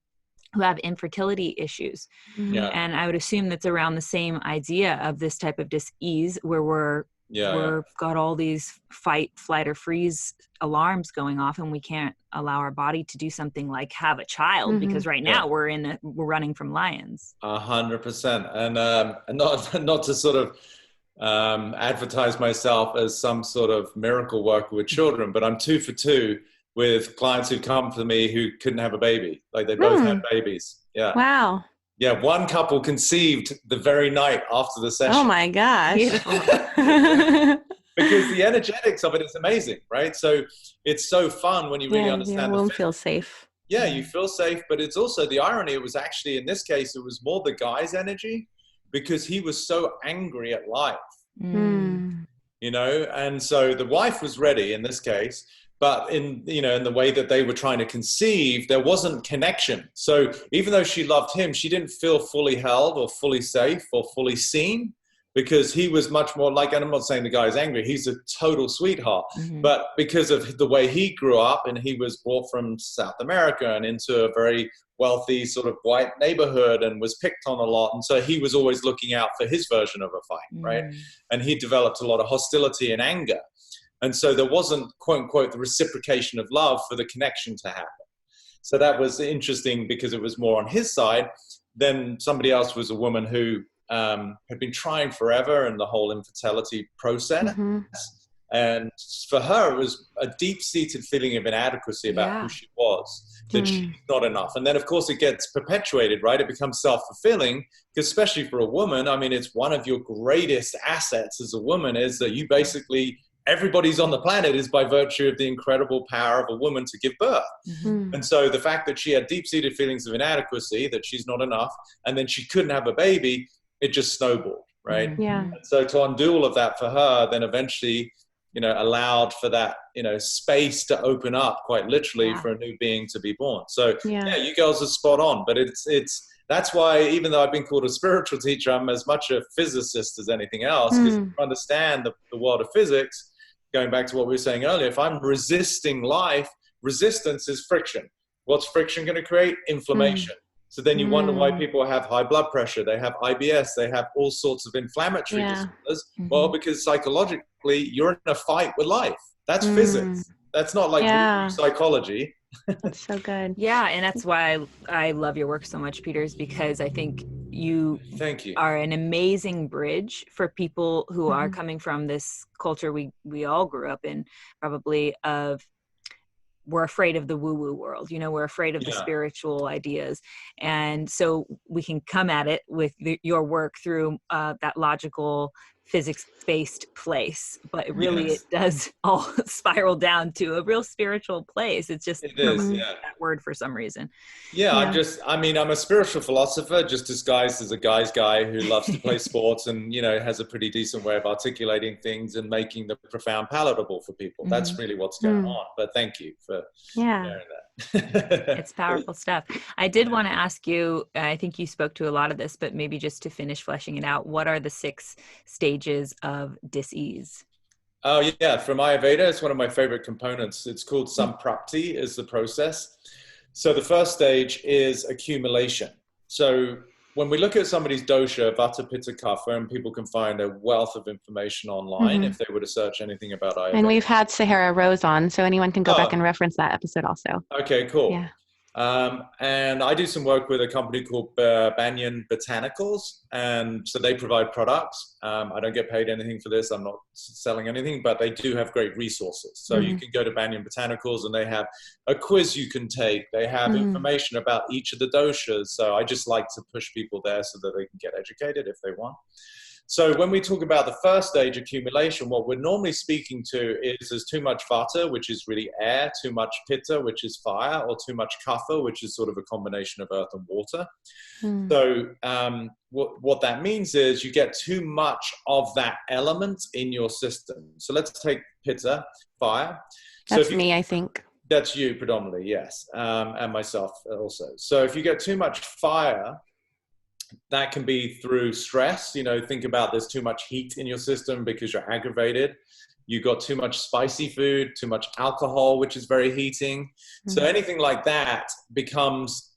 who have infertility issues. And I would assume that's around the same idea of this type of dis-ease where we've got all these fight, flight, or freeze alarms going off, and we can't allow our body to do something like have a child because right now we're running from lions. 100%. And not to sort of advertise myself as some sort of miracle worker with children, but I'm 2 for 2 with clients who come to me who couldn't have a baby. Like they both had babies. Yeah. Wow. Yeah, one couple conceived the very night after the session. Oh my gosh. Because the energetics of it is amazing, right? So it's so fun when you really understand the womb feels safe. Yeah, you feel safe, but it's also the irony. It was actually, in this case, it was more the guy's energy because he was so angry at life, you know? And so the wife was ready in this case, but in the way that they were trying to conceive, there wasn't connection. So even though she loved him, she didn't feel fully held or fully safe or fully seen because he was much more like, and I'm not saying the guy's angry, he's a total sweetheart, but because of the way he grew up and he was brought from South America and into a very wealthy sort of white neighborhood and was picked on a lot. And so he was always looking out for his version of a fight, right? And he developed a lot of hostility and anger. And so there wasn't, quote unquote, the reciprocation of love for the connection to happen. So that was interesting because it was more on his side. Then somebody else was a woman who had been trying forever in the whole infertility process. And for her, it was a deep-seated feeling of inadequacy about who she was, that she's not enough. And then, of course, it gets perpetuated, right? It becomes self-fulfilling, because especially for a woman, I mean, it's one of your greatest assets as a woman is that you basically... everybody's on the planet is by virtue of the incredible power of a woman to give birth. And so the fact that she had deep-seated feelings of inadequacy, that she's not enough, and then she couldn't have a baby, it just snowballed, right? And so to undo all of that for her, then eventually, allowed for that, space to open up quite literally Yeah. for a new being to be born. So Yeah. you girls are spot on, but that's why, even though I've been called a spiritual teacher, I'm as much a physicist as anything else, because to understand the world of physics, going back to what we were saying earlier, if I'm resisting life, resistance is friction. What's friction going to create? Inflammation. So then you wonder why people have high blood pressure, they have IBS, they have all sorts of inflammatory disorders. Well, because psychologically, you're in a fight with life. That's physics. That's not like psychology. That's so good. Yeah, and that's why I love your work so much, Peter, is because I think you are an amazing bridge for people who are coming from this culture we all grew up in, probably, of we're afraid of the woo-woo world, we're afraid of the spiritual ideas. And so we can come at it with your work through that logical, physics-based place. But really it does all spiral down to a real spiritual place. It's just that word for some reason. I'm a spiritual philosopher just disguised as a guy's guy who loves to play sports and, has a pretty decent way of articulating things and making the profound palatable for people. That's really what's going on. But thank you for sharing that. It's powerful stuff. I did want to ask you, I think you spoke to a lot of this, but maybe just to finish fleshing it out, what are the 6 stages of dis-ease? Oh yeah, from Ayurveda, it's one of my favorite components. It's called samprapti is the process. So the first stage is accumulation. So when we look at somebody's dosha, vata, pitta, kapha, and people can find a wealth of information online if they were to search anything about Ayurveda. And we've had Sahara Rose on, so anyone can go back and reference that episode also. Okay, cool. Yeah. And I do some work with a company called Banyan Botanicals, and so they provide products. I don't get paid anything for this. I'm not selling anything, but they do have great resources. So you can go to Banyan Botanicals and they have a quiz you can take. They have information about each of the doshas. So I just like to push people there so that they can get educated if they want. So when we talk about the first stage, accumulation, what we're normally speaking to is there's too much vata, which is really air, too much pitta, which is fire, or too much kapha, which is sort of a combination of earth and water. So what that means is you get too much of that element in your system. So let's take pitta, fire. That's me, I think. That's you predominantly, yes, and myself also. So if you get too much fire, that can be through stress. Think about there's too much heat in your system because you're aggravated. You got too much spicy food, too much alcohol, which is very heating. So anything like that becomes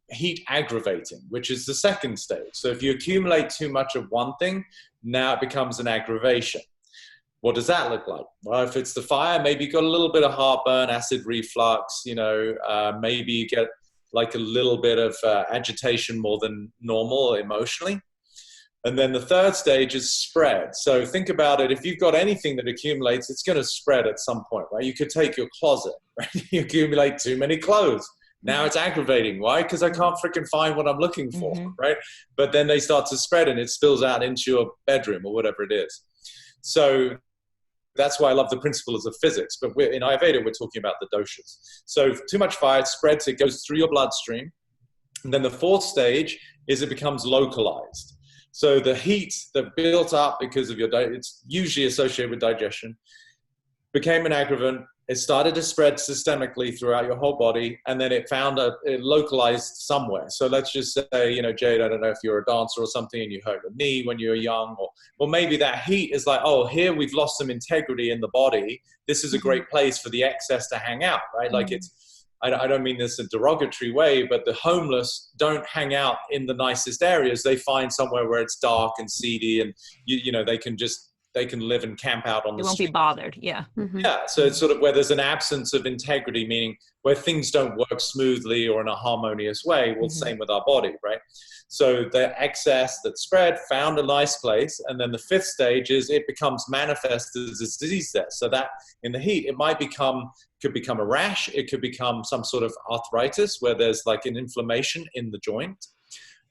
heat aggravating, which is the second stage. So if you accumulate too much of one thing, now it becomes an aggravation. What does that look like? Well, if it's the fire, maybe you got a little bit of heartburn, acid reflux, maybe you get like a little bit of agitation more than normal emotionally. And then the third stage is spread. So think about it. If you've got anything that accumulates, it's going to spread at some point, right? You could take your closet, right? You accumulate too many clothes. Now it's aggravating. Why? Because I can't freaking find what I'm looking for, right? But then they start to spread and it spills out into your bedroom or whatever it is. So that's why I love the principles of physics. But in Ayurveda, we're talking about the doshas. So too much fire, it spreads, it goes through your bloodstream. And then the fourth stage is it becomes localized. So the heat that built up because of your diet, it's usually associated with digestion, became an aggravant. It started to spread systemically throughout your whole body, and then it localized somewhere. So let's just say, Jade, I don't know if you're a dancer or something and you hurt your knee when you were young, or maybe that heat is like, oh, here we've lost some integrity in the body. This is a great place for the excess to hang out, right? Like I don't mean this in a derogatory way, but the homeless don't hang out in the nicest areas. They find somewhere where it's dark and seedy, and they can live and camp out on the street. They won't be bothered, yeah. Yeah, so it's sort of where there's an absence of integrity, meaning where things don't work smoothly or in a harmonious way. Well, same with our body, right? So the excess that spread found a nice place, and then the fifth stage is it becomes manifested as a disease there. So that in the heat, it could become a rash, it could become some sort of arthritis where there's like an inflammation in the joint.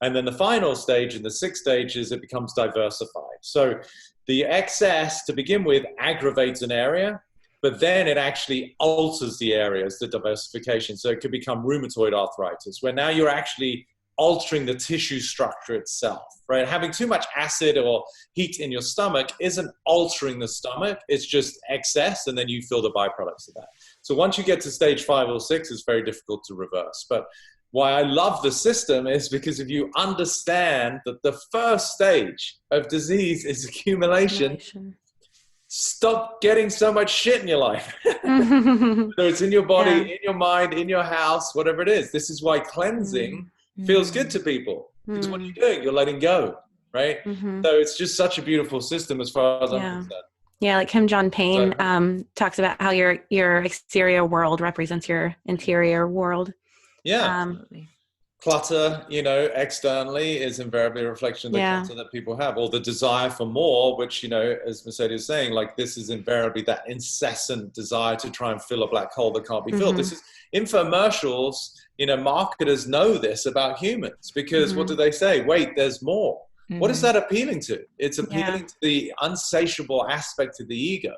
And then the final stage in the sixth stage is it becomes diversified. So the excess to begin with aggravates an area, but then it actually alters the areas, the diversification. So it could become rheumatoid arthritis, where now you're actually altering the tissue structure itself, right? Having too much acid or heat in your stomach isn't altering the stomach. It's just excess, and then you feel the byproducts of that. So once you get to stage 5 or 6, it's very difficult to reverse. But why I love the system is because if you understand that the first stage of disease is accumulation. Stop getting so much shit in your life. So it's in your body, in your mind, in your house, whatever it is. This is why cleansing feels good to people. Because what you're doing, you're letting go, right? So it's just such a beautiful system as far as I'm concerned. Yeah, like Kim John Payne talks about how your exterior world represents your interior world. Yeah. Clutter, externally is invariably a reflection of the clutter that people have, or the desire for more, which, as Mercedes is saying, like this is invariably that incessant desire to try and fill a black hole that can't be filled. This is infomercials, marketers know this about humans because what do they say? Wait, there's more. What is that appealing to? It's appealing to the unsatiable aspect of the ego,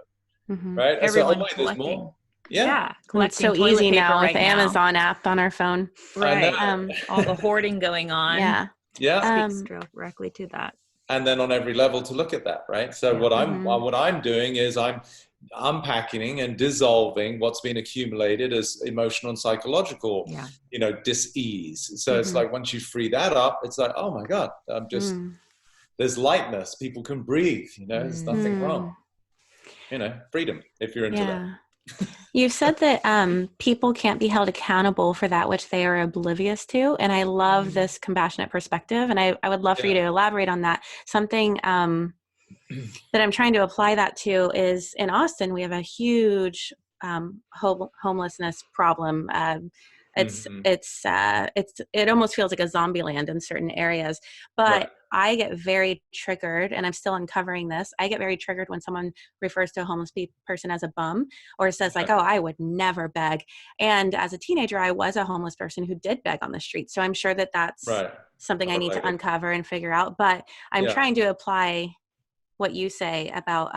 right? Everyone wait, there's more. It's so easy now with the Amazon app on our phone. Right. All the hoarding going on. Speaks directly to that. And then on every level to look at that, right? So what I'm doing is I'm unpacking and dissolving what's been accumulated as emotional and psychological, dis-ease. So it's like once you free that up, it's like, oh my God, I'm just there's lightness. People can breathe. There's nothing wrong. Freedom if you're into that. You said that people can't be held accountable for that which they are oblivious to. And I love this compassionate perspective. And I would love for you to elaborate on that. Something that I'm trying to apply that to is in Austin, we have a huge homelessness problem. It almost feels like a zombie land in certain areas, but I get very triggered, and I'm still uncovering this. I get very triggered when someone refers to a homeless person as a bum, or says like, oh, I would never beg. And as a teenager, I was a homeless person who did beg on the street. So I'm sure that that's something I need to uncover and figure out, but I'm trying to apply what you say about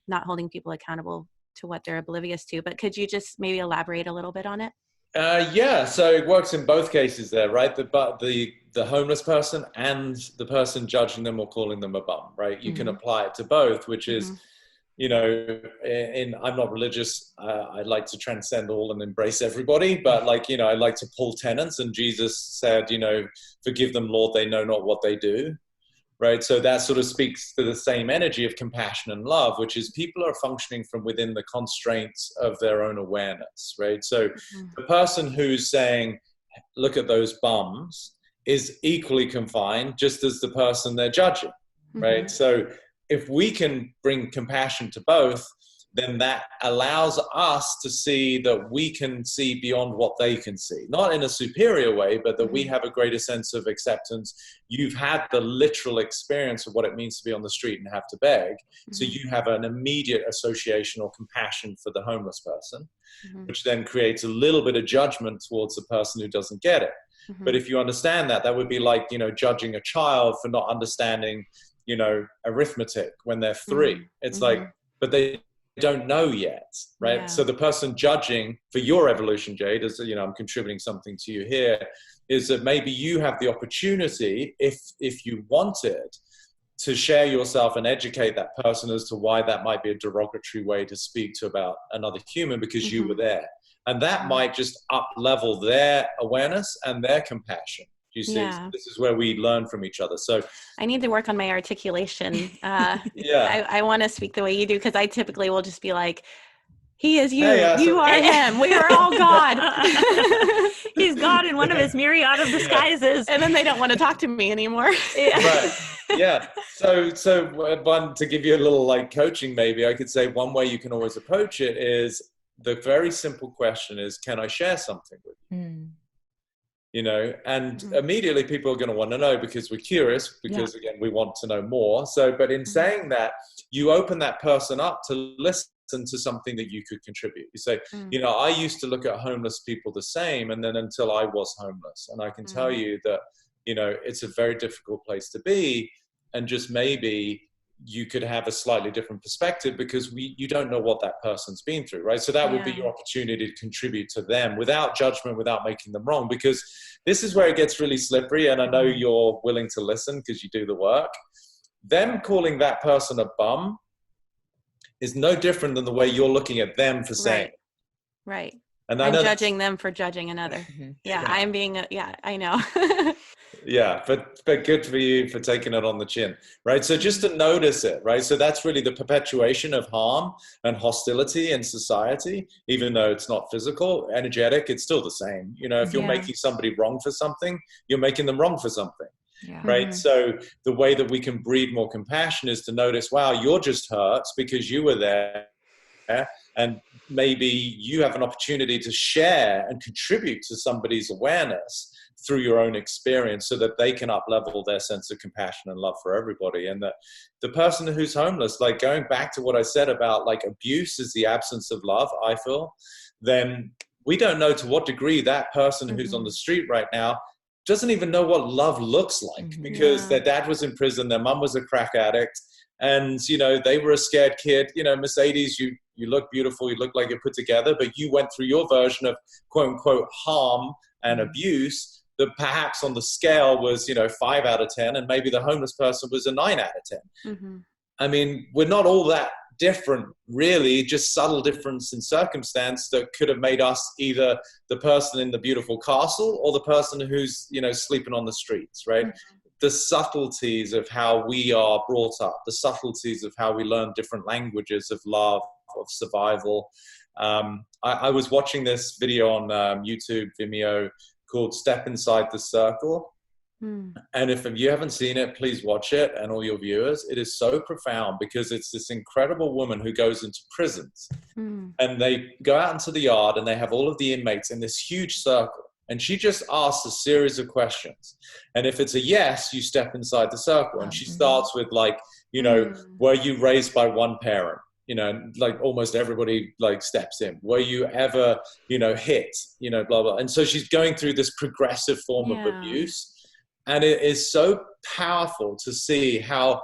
not holding people accountable to what they're oblivious to. But could you just maybe elaborate a little bit on it? So it works in both cases there, right? The homeless person and the person judging them or calling them a bum, right? You can apply it to both, which is, I'm not religious. I like to transcend all and embrace everybody, but I like to pull tenets, and Jesus said, forgive them, Lord, they know not what they do. Right. So that sort of speaks to the same energy of compassion and love, which is people are functioning from within the constraints of their own awareness. Right. So the person who's saying, look at those bums is equally confined, just as the person they're judging. Right. So if we can bring compassion to both, then that allows us to see that we can see beyond what they can see. Not in a superior way, but that we have a greater sense of acceptance. You've had the literal experience of what it means to be on the street and have to beg. So you have an immediate association or compassion for the homeless person, which then creates a little bit of judgment towards the person who doesn't get it. But if you understand that, that would be like, judging a child for not understanding, arithmetic when they're 3. It's like, but they don't know yet, right? So the person judging for your evolution, Jade, as I'm contributing something to you here, is that maybe you have the opportunity, if you wanted, to share yourself and educate that person as to why that might be a derogatory way to speak to about another human because you were there. And that might just up level their awareness and their compassion. You see, this is where we learn from each other. So I need to work on my articulation. I want to speak the way you do, because I typically will just be like, he is you, you are him, we are all God. He's God in one of his myriad of disguises. And then they don't want to talk to me anymore. So one, to give you a little coaching, maybe I could say one way you can always approach it is the very simple question is, can I share something with you? And immediately people are going to want to know because we're curious, because again, we want to know more. So, but in saying that, you open that person up to listen to something that you could contribute. You say, I used to look at homeless people the same, and then until I was homeless. And I can tell you that, it's a very difficult place to be. And just maybe you could have a slightly different perspective, because you don't know what that person's been through, right? So that would be your opportunity to contribute to them without judgment, without making them wrong, because this is where it gets really slippery. And I know you're willing to listen because you do the work. Them calling that person a bum is no different than the way you're looking at them for saying. Right. And I'm judging them for judging another. I'm being, I know. Yeah, but good for you for taking it on the chin, right? So just to notice it, right? So that's really the perpetuation of harm and hostility in society, even though it's not physical, energetic, it's still the same. You know, if you're making somebody wrong for something, you're making them wrong for something, right? So the way that we can breed more compassion is to notice, wow, you're just hurt because you were there. And maybe you have an opportunity to share and contribute to somebody's awareness through your own experience, so that they can up-level their sense of compassion and love for everybody. And the person who's homeless, like going back to what I said about like abuse is the absence of love, I feel, then we don't know to what degree that person who's on the street right now doesn't even know what love looks like, because their dad was in prison, their mom was a crack addict, and, you know, they were a scared kid. You know, Mercedes, you look beautiful, you look like you're put together, but you went through your version of quote unquote harm and abuse that perhaps on the scale was, 5 out of 10, and maybe the homeless person was a 9 out of 10. I mean, we're not all that different, really, just subtle difference in circumstance that could have made us either the person in the beautiful castle or the person who's, sleeping on the streets, right? The subtleties of how we are brought up, the subtleties of how we learn different languages of love, of survival. I was watching this video on YouTube, Vimeo, called Step Inside the Circle. And if you haven't seen it, please watch it, and all your viewers. It is so profound, because it's this incredible woman who goes into prisons and they go out into the yard and they have all of the inmates in this huge circle. And she just asks a series of questions. And if it's a yes, you step inside the circle. And she starts with like, were you raised by one parent? Like almost everybody like steps in. Were you ever, hit, blah, blah. And so she's going through this progressive form of abuse. And it is so powerful to see how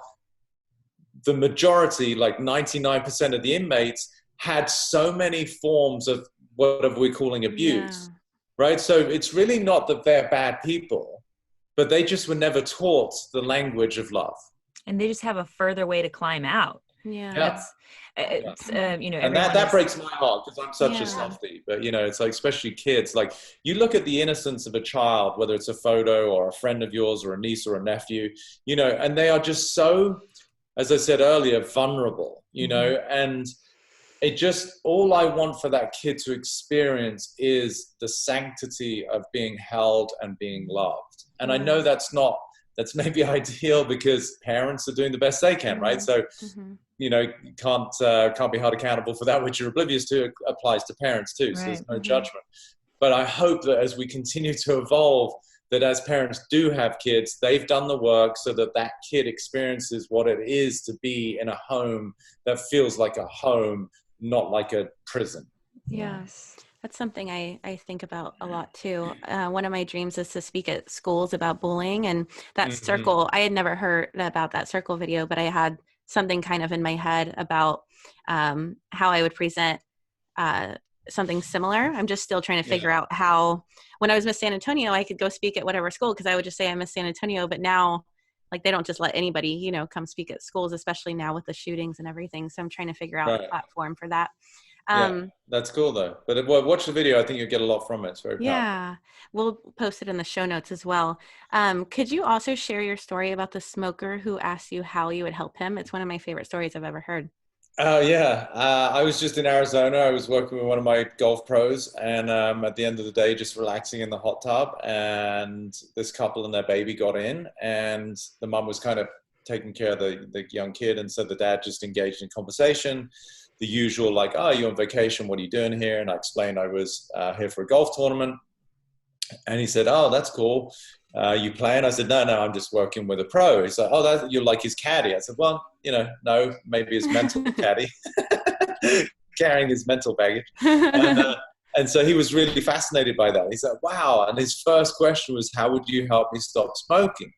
the majority, like 99% of the inmates, had so many forms of what we're calling abuse, right? So it's really not that they're bad people, but they just were never taught the language of love. And they just have a further way to climb out. And that breaks my heart, because I'm such a softie. But it's like, especially kids, like you look at the innocence of a child, whether it's a photo or a friend of yours or a niece or a nephew, and they are just so, as I said earlier, vulnerable, and it just, all I want for that kid to experience is the sanctity of being held and being loved. And I know that's maybe ideal, because parents are doing the best they can, right? So, you can't be held accountable for that which you're oblivious to. It applies to parents too, so there's no judgment. But I hope that as we continue to evolve, that as parents do have kids, they've done the work so that that kid experiences what it is to be in a home that feels like a home, not like a prison. Yes. That's something I think about a lot too. One of my dreams is to speak at schools about bullying, and that circle, I had never heard about that circle video, but I had something kind of in my head about how I would present something similar. I'm just still trying to figure out how, when I was Miss San Antonio, I could go speak at whatever school, because I would just say I'm Miss San Antonio, but now like they don't just let anybody, come speak at schools, especially now with the shootings and everything. So I'm trying to figure out a platform for that. That's cool though. But watch the video. I think you'll get a lot from it. It's very powerful. We'll post it in the show notes as well. Could you also share your story about the smoker who asked you how you would help him? It's one of my favorite stories I've ever heard. I was just in Arizona. I was working with one of my golf pros, and at the end of the day, just relaxing in the hot tub, and this couple and their baby got in, and the mum was kind of taking care of the young kid, and so the dad just engaged in conversation. The usual, like, oh, you're on vacation, what are you doing here? And I explained I was here for a golf tournament. And he said, oh, that's cool. You playing? I said, no, I'm just working with a pro. He's like, oh, you're like his caddy. I said, well, no, maybe his mental caddy, carrying his mental baggage. And so he was really fascinated by that. He said, wow. And his first question was, how would you help me stop smoking?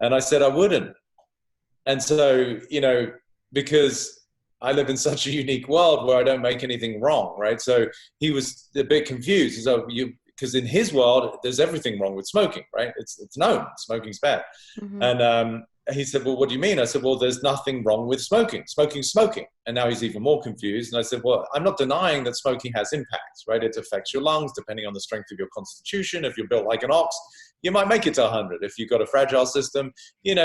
And I said, I wouldn't. And so, because I live in such a unique world where I don't make anything wrong, right? So he was a bit confused. So because in his world, there's everything wrong with smoking, right? It's known smoking's bad. Mm-hmm. And he said, well, what do you mean? I said, well, there's nothing wrong with smoking. Smoking's smoking. And now he's even more confused. And I said, well, I'm not denying that smoking has impacts, right? It affects your lungs, depending on the strength of your constitution. If you're built like an ox, you might make it to 100. If you've got a fragile system, you're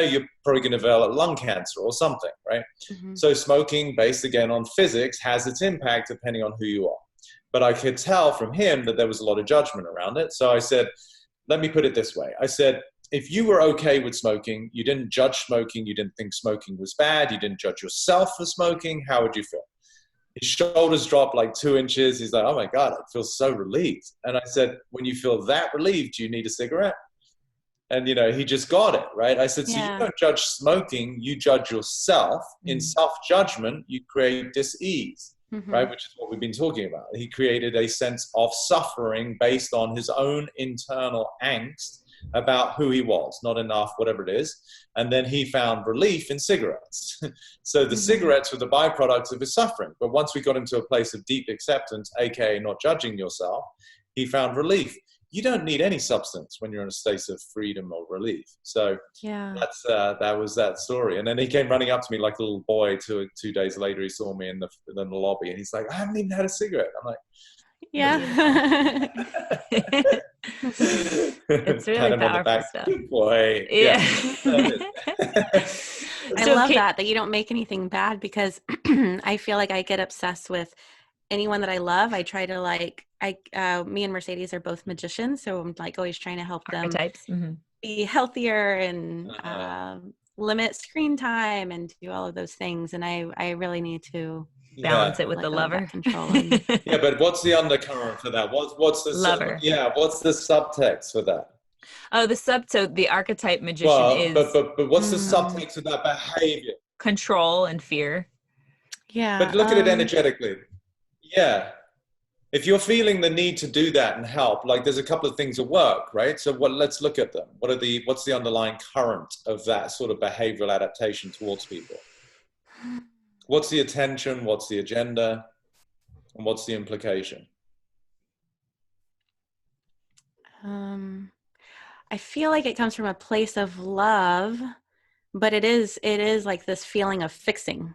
probably going to develop lung cancer or something, right? Mm-hmm. So smoking, based again on physics, has its impact depending on who you are. But I could tell from him that there was a lot of judgment around it. So I said, let me put it this way. I said, if you were okay with smoking, you didn't judge smoking, you didn't think smoking was bad, you didn't judge yourself for smoking, how would you feel? His shoulders dropped like 2 inches. He's like, oh my God, I feel so relieved. And I said, when you feel that relieved, do you need a cigarette? And, he just got it, right? I said, so you don't judge smoking, you judge yourself. In self-judgment, you create dis-ease, right? Which is what we've been talking about. He created a sense of suffering based on his own internal angst about who he was, not enough, whatever it is. And then he found relief in cigarettes. So the cigarettes were the byproducts of his suffering. But once we got him to a place of deep acceptance, aka not judging yourself, he found relief. You don't need any substance when you're in a state of freedom or relief. So that was that story. And then he came running up to me like a little boy. 2 days later, he saw me in the lobby, and he's like, I haven't even had a cigarette. I'm like, yeah. It's really powerful stuff. Good boy. Yeah. I love that you don't make anything bad, because I feel like I get obsessed with anyone that I love. I try to me and Mercedes are both magicians, so I'm like always trying to help them be healthier and limit screen time and do all of those things. And I really need to balance it with the lover. Yeah, but what's the undercurrent for that? What's the lover? What's the subtext for that? Oh, so the archetype magician is. But what's the subtext of that behavior? Control and fear. Yeah. But look at it energetically. Yeah. If you're feeling the need to do that and help, like there's a couple of things at work, right? So let's look at them. What's the underlying current of that sort of behavioral adaptation towards people? What's the attention? What's the agenda? And what's the implication? I feel like it comes from a place of love, but it is like this feeling of fixing.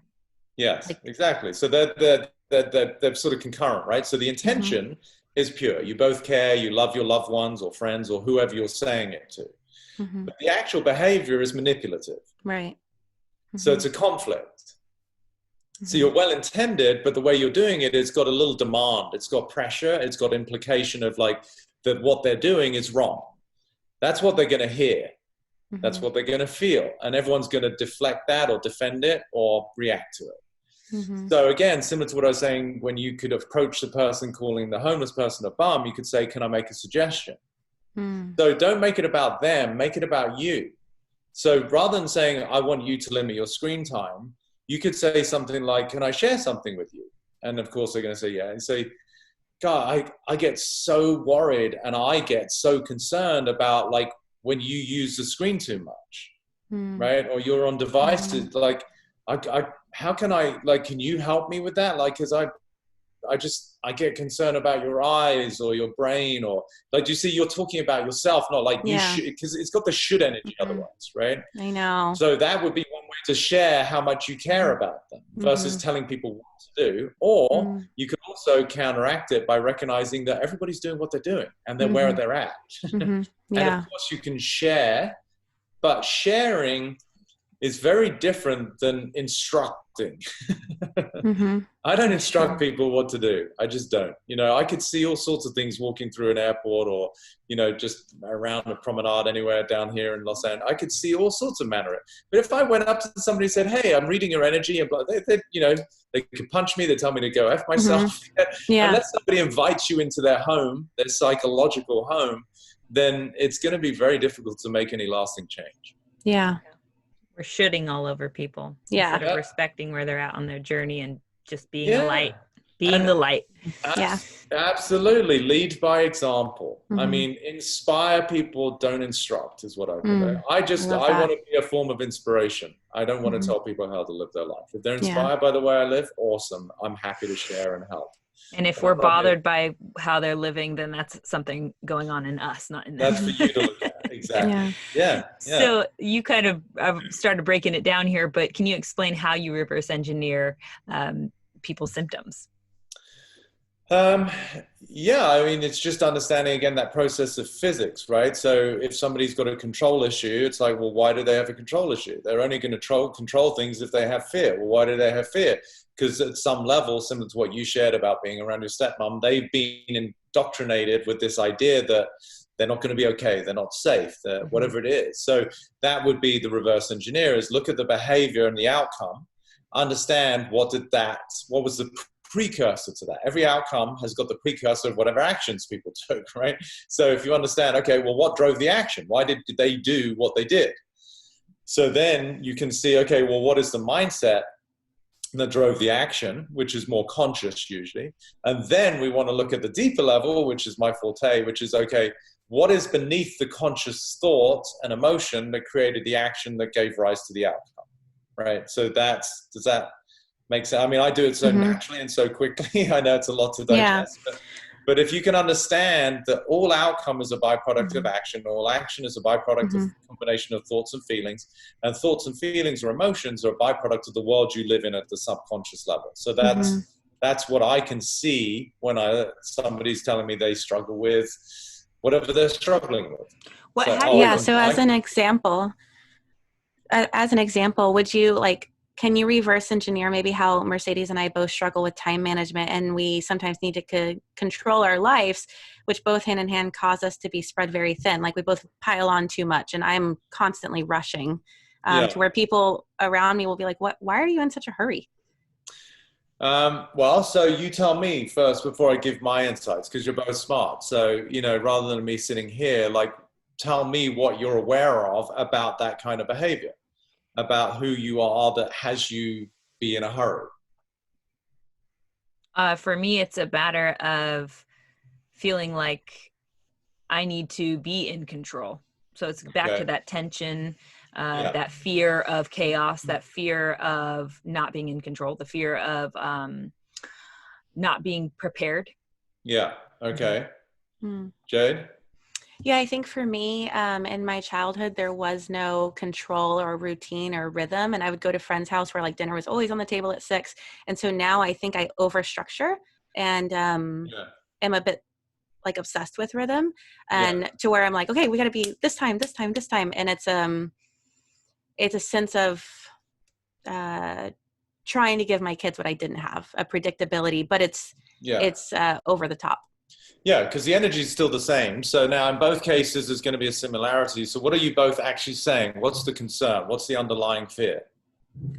Yes, exactly. So they're sort of concurrent, right? So the intention is pure. You both care, you love your loved ones or friends or whoever you're saying it to. But the actual behavior is manipulative. Right. So it's a conflict. So you're well intended, but the way you're doing it, it's got a little demand. It's got pressure. It's got implication of like that what they're doing is wrong. That's what they're going to hear. That's what they're going to feel. And everyone's going to deflect that or defend it or react to it. So again, similar to what I was saying, when you could approach the person calling the homeless person a bum, you could say, can I make a suggestion? So don't make it about them, make it about you. So rather than saying, I want you to limit your screen time, you could say something like, can I share something with you? And of course they're going to say, yeah. And say, God, I get so worried and I get so concerned about like when you use the screen too much, right? Or you're on devices, like, how can I, like, can you help me with that? Like, cause I get concerned about your eyes or your brain, or like, you see, you're talking about yourself, not like you should, because it's got the should energy otherwise, right? I know. So that would be one way to share how much you care about them versus telling people what to do. Or you could also counteract it by recognizing that everybody's doing what they're doing and they're where they're at. And of course you can share, but sharing is very different than instructing. I don't instruct people what to do. I just don't. You know, I could see all sorts of things walking through an airport or, you know, just around a promenade anywhere down here in Los Angeles. I could see all sorts of manner. But if I went up to somebody and said, hey, I'm reading your energy, and they you know, they could punch me, they tell me to go F myself. Unless somebody invites you into their home, their psychological home, then it's going to be very difficult to make any lasting change. Yeah. We're shooting all over people. Yeah. Instead of respecting where they're at on their journey and just being a light. Being the light. Yeah. Absolutely. Lead by example. I Mm-hmm. mean, inspire people, don't instruct is what I put there. I love want that. to be a form of inspiration. I don't want to Mhm. tell people how to live their life. If they're Yeah. inspired by the way I live, awesome. I'm happy to share and help. And if But we're I'm not here- bothered by how they're living, then that's something going on in us, not in them. That's for you to look at. Exactly. Yeah. Yeah. So you kind of started breaking it down here, but can you explain how you reverse engineer people's symptoms? Yeah, I mean, it's just understanding again that process of physics, right? So if somebody's got a control issue, it's like, well, why do they have a control issue? They're only going to control things if they have fear. Well, why do they have fear? Because at some level, similar to what you shared about being around your stepmom, they've been indoctrinated with this idea that they're not going to be okay, they're not safe, whatever it is. So that would be the reverse engineer, is look at the behavior and the outcome, understand what was the precursor to that. Every outcome has got the precursor of whatever actions people took, right? So if you understand, okay, well, what drove the action? Why did they do what they did? So then you can see, okay, well, what is the mindset that drove the action, which is more conscious usually? And then we want to look at the deeper level, which is my forte, which is, okay, what is beneath the conscious thought and emotion that created the action that gave rise to the outcome, right? So does that make sense? I mean, I do it so naturally and so quickly. I know it's a lot to digest, but if you can understand that all outcome is a byproduct of action, all action is a byproduct of a combination of thoughts and feelings or emotions are a byproduct of the world you live in at the subconscious level. So that's what I can see when somebody's telling me they struggle with whatever they're struggling with. So as an example, would you can you reverse engineer maybe how Mercedes and I both struggle with time management, and we sometimes need to control our lives, which both hand in hand cause us to be spread very thin. Like we both pile on too much, and I'm constantly rushing to where people around me will be like, why are you in such a hurry? Well, so you tell me first before I give my insights, because you're both smart. So, rather than me sitting here, tell me what you're aware of about that kind of behavior, about who you are that has you be in a hurry. For me, it's a matter of feeling like I need to be in control. So it's back to that tension, that fear of chaos, that fear of not being in control, the fear of not being prepared. Yeah. Okay. Jade? Yeah, I think for me, in my childhood, there was no control or routine or rhythm. And I would go to friends' house where dinner was always on the table at 6. And so now I think I overstructure and am a bit obsessed with rhythm, and to where I'm like, okay, we got to be this time. And it's a sense of trying to give my kids what I didn't have, a predictability, but it's over the top. Yeah, because the energy is still the same. So now in both cases, there's going to be a similarity. So what are you both actually saying? What's the concern? What's the underlying fear?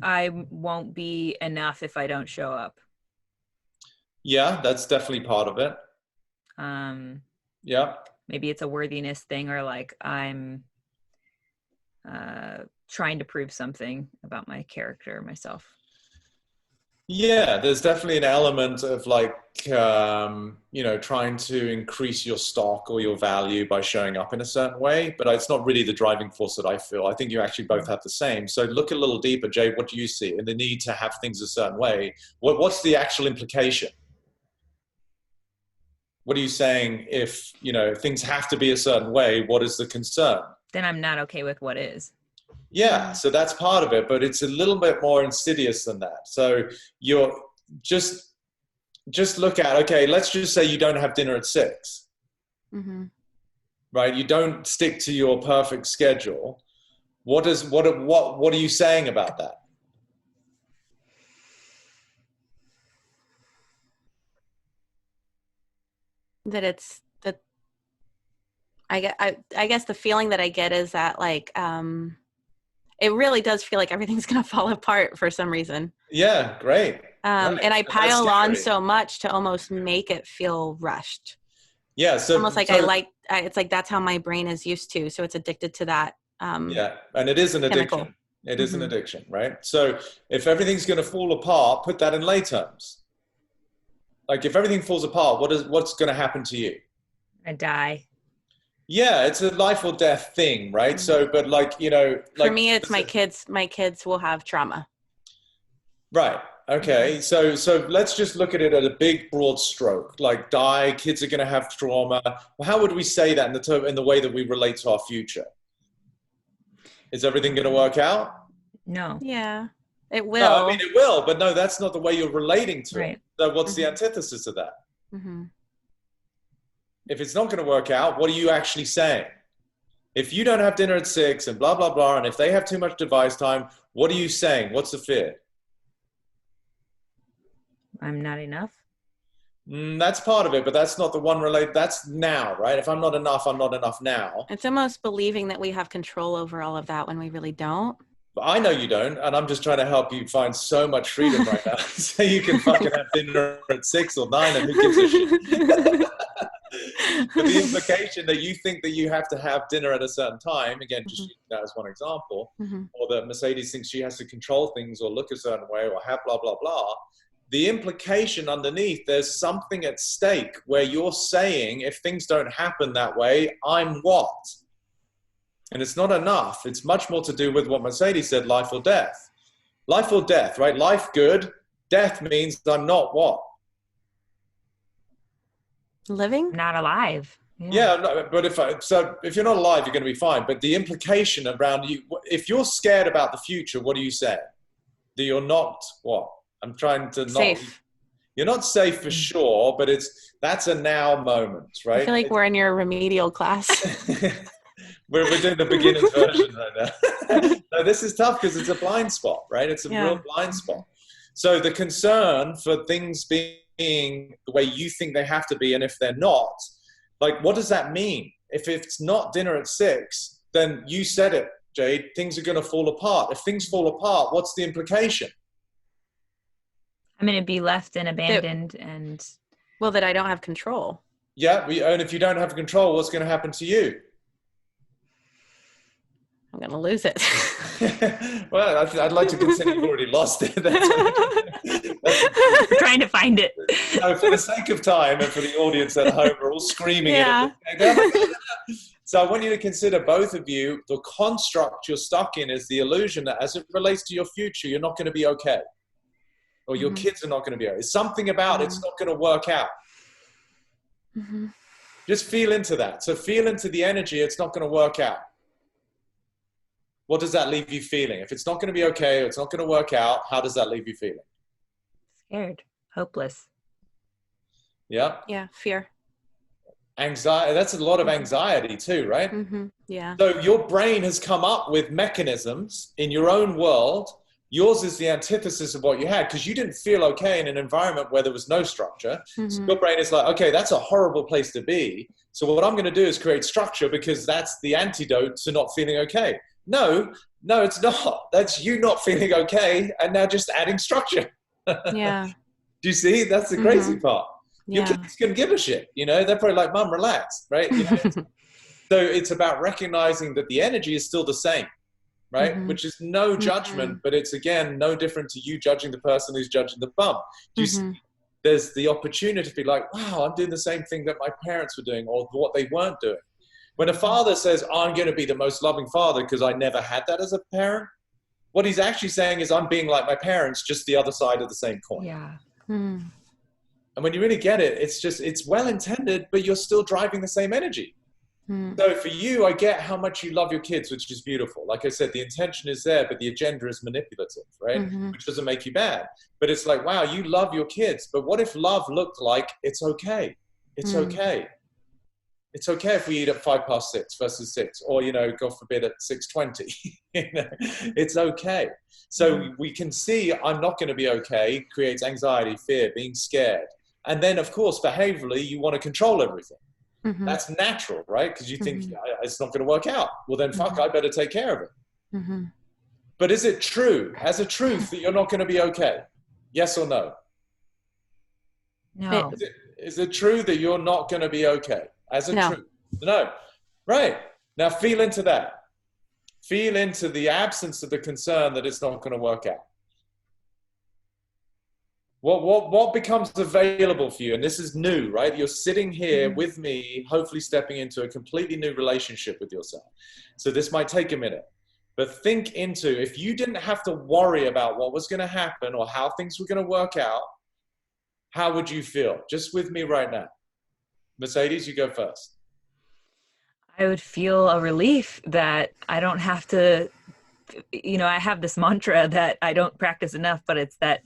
I won't be enough if I don't show up. Yeah, that's definitely part of it. Maybe it's a worthiness thing, or I'm trying to prove something about my character, myself. Yeah, there's definitely an element of trying to increase your stock or your value by showing up in a certain way, but it's not really the driving force that I feel. I think you actually both have the same. So look a little deeper, Jade, what do you see in the need to have things a certain way? What's the actual implication? What are you saying if, things have to be a certain way? What is the concern? Then I'm not okay with what is. Yeah, so that's part of it, but it's a little bit more insidious than that. So you're just look at, okay, let's just say you don't have dinner at 6, right? You don't stick to your perfect schedule. What are you saying about that? I guess the feeling that I get is that it really does feel like everything's going to fall apart for some reason. Yeah, great. Right. And I pile on so much to almost make it feel rushed. Yeah. So almost like it's like that's how my brain is used to. So it's addicted to that. And it is an chemical. addiction. It is an addiction, right? So if everything's going to fall apart, put that in lay terms. Like if everything falls apart, what's going to happen to you? I die. Yeah, it's a life or death thing, right? Mm. So, but like, you know, For like me, it's my kids will have trauma. right. Okay. So let's just look at it at a big broad stroke. Like die, kids are going to have trauma. How would we say that in the way that we relate to our future? Is everything going to work out? No. Yeah, it will. No, I mean it will, but no, that's not the way you're relating to Right. it. So what's the Mhm. antithesis of that? Mm-hmm. If it's not going to work out, what are you actually saying? If you don't have dinner at 6 and blah, blah, blah, and if they have too much device time, what are you saying? What's the fear? I'm not enough. That's part of it, but that's not the one related. That's now, right? If I'm not enough, I'm not enough now. It's almost believing that we have control over all of that when we really don't. But I know you don't, and I'm just trying to help you find so much freedom right now. So you can fucking have dinner at 6 or 9 and who gives a shit? But the implication that you think that you have to have dinner at a certain time, again, just using that as one example, or that Mercedes thinks she has to control things or look a certain way or have blah, blah, blah. The implication underneath, there's something at stake where you're saying, if things don't happen that way, I'm what? And it's not enough. It's much more to do with what Mercedes said, life or death. Life or death, right? Life good, death means I'm not what? Living? Not alive. Yeah, no, but if you're not alive, you're going to be fine. But the implication around you, if you're scared about the future, what do you say? That you're not what? I'm trying to not. Safe. You're not safe for sure, but that's a now moment, right? I feel like we're in your remedial class. we're doing the beginner's version right now. No, this is tough because it's a blind spot, right? It's a real blind spot. So the concern for things being the way you think they have to be, and if they're not, like, what does that mean? If it's not dinner at 6, then you said it, Jade, things are going to fall apart. If things fall apart, what's the implication? I'm going to be left and abandoned and... Well, that I don't have control. Yeah, and if you don't have control, what's going to happen to you? I'm going to lose it. Well, I'd like to consider you've already lost it. We're trying to find it. So for the sake of time and for the audience at home, we're all screaming Yeah. it. So I want you to consider, both of you, the construct you're stuck in is the illusion that as it relates to your future, you're not going to be okay. Or your kids are not going to be okay. It's something about it's not going to work out. Just feel into that. So feel into the energy, it's not going to work out. What does that leave you feeling? If it's not going to be okay, or it's not going to work out, how does that leave you feeling? Scared. Hopeless. Yeah. Yeah, fear. Anxiety. That's a lot of anxiety too, right? Yeah. So your brain has come up with mechanisms in your own world. Yours is the antithesis of what you had because you didn't feel okay in an environment where there was no structure. So your brain is like, okay, that's a horrible place to be. So what I'm going to do is create structure because that's the antidote to not feeling okay. No, it's not. That's you not feeling okay and now just adding structure. Yeah. Do you see? That's the crazy part. Your Yeah. kids can give a shit, they're probably like, Mum, relax, right? So it's about recognizing that the energy is still the same, right? Which is no judgment, but it's, again, no different to you judging the person who's judging the bum. Do you see? There's the opportunity to be like, wow, I'm doing the same thing that my parents were doing or what they weren't doing. When a father says, I'm going to be the most loving father because I never had that as a parent, what he's actually saying is I'm being like my parents, just the other side of the same coin. Yeah. And when you really get it, it's well-intended, but you're still driving the same energy. So for you, I get how much you love your kids, which is beautiful. Like I said, the intention is there, but the agenda is manipulative, right? Which doesn't make you bad. But it's like, wow, you love your kids. But what if love looked like it's okay? It's okay. It's okay if we eat at 6:05 versus 6, or, God forbid, at 6:20. It's okay. So we can see I'm not going to be okay creates anxiety, fear, being scared. And then, of course, behaviorally, you want to control everything. That's natural, right? Because you think it's not going to work out. Well, then, fuck, I better take care of it. But is it true, as a truth, that you're not going to be okay? Yes or no? No. Is it true that you're not going to be okay? As a truth? No. Right. Now feel into that. Feel into the absence of the concern that it's not going to work out. What becomes available for you? And this is new, right? You're sitting here with me, hopefully stepping into a completely new relationship with yourself. So this might take a minute, but think into, if you didn't have to worry about what was going to happen or how things were going to work out, how would you feel? Just with me right now. Mercedes, you go first. I would feel a relief that I don't have to, I have this mantra that I don't practice enough, but it's that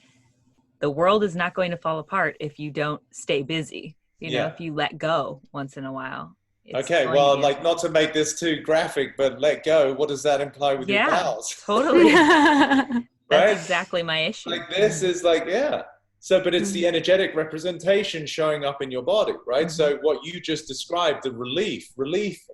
the world is not going to fall apart if you don't stay busy, if you let go once in a while. Okay, well, like, not to make this too graphic, but let go, what does that imply with your bowels? Totally. Right? That's exactly my issue. Like, this is like, So, but it's the energetic representation showing up in your body, right? So what you just described, the relief,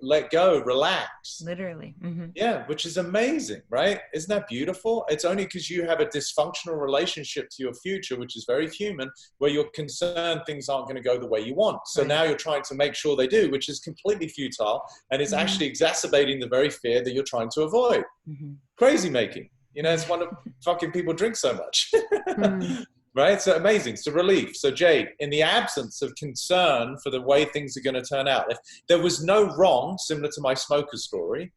let go, relax. Literally. Yeah, which is amazing, right? Isn't that beautiful? It's only because you have a dysfunctional relationship to your future, which is very human, where you're concerned things aren't going to go the way you want. So now you're trying to make sure they do, which is completely futile. And it's actually exacerbating the very fear that you're trying to avoid. Crazy making. It's one of fucking people drink so much. Right? So amazing. So relief. So Jade, in the absence of concern for the way things are going to turn out, if there was no wrong, similar to my smoker story,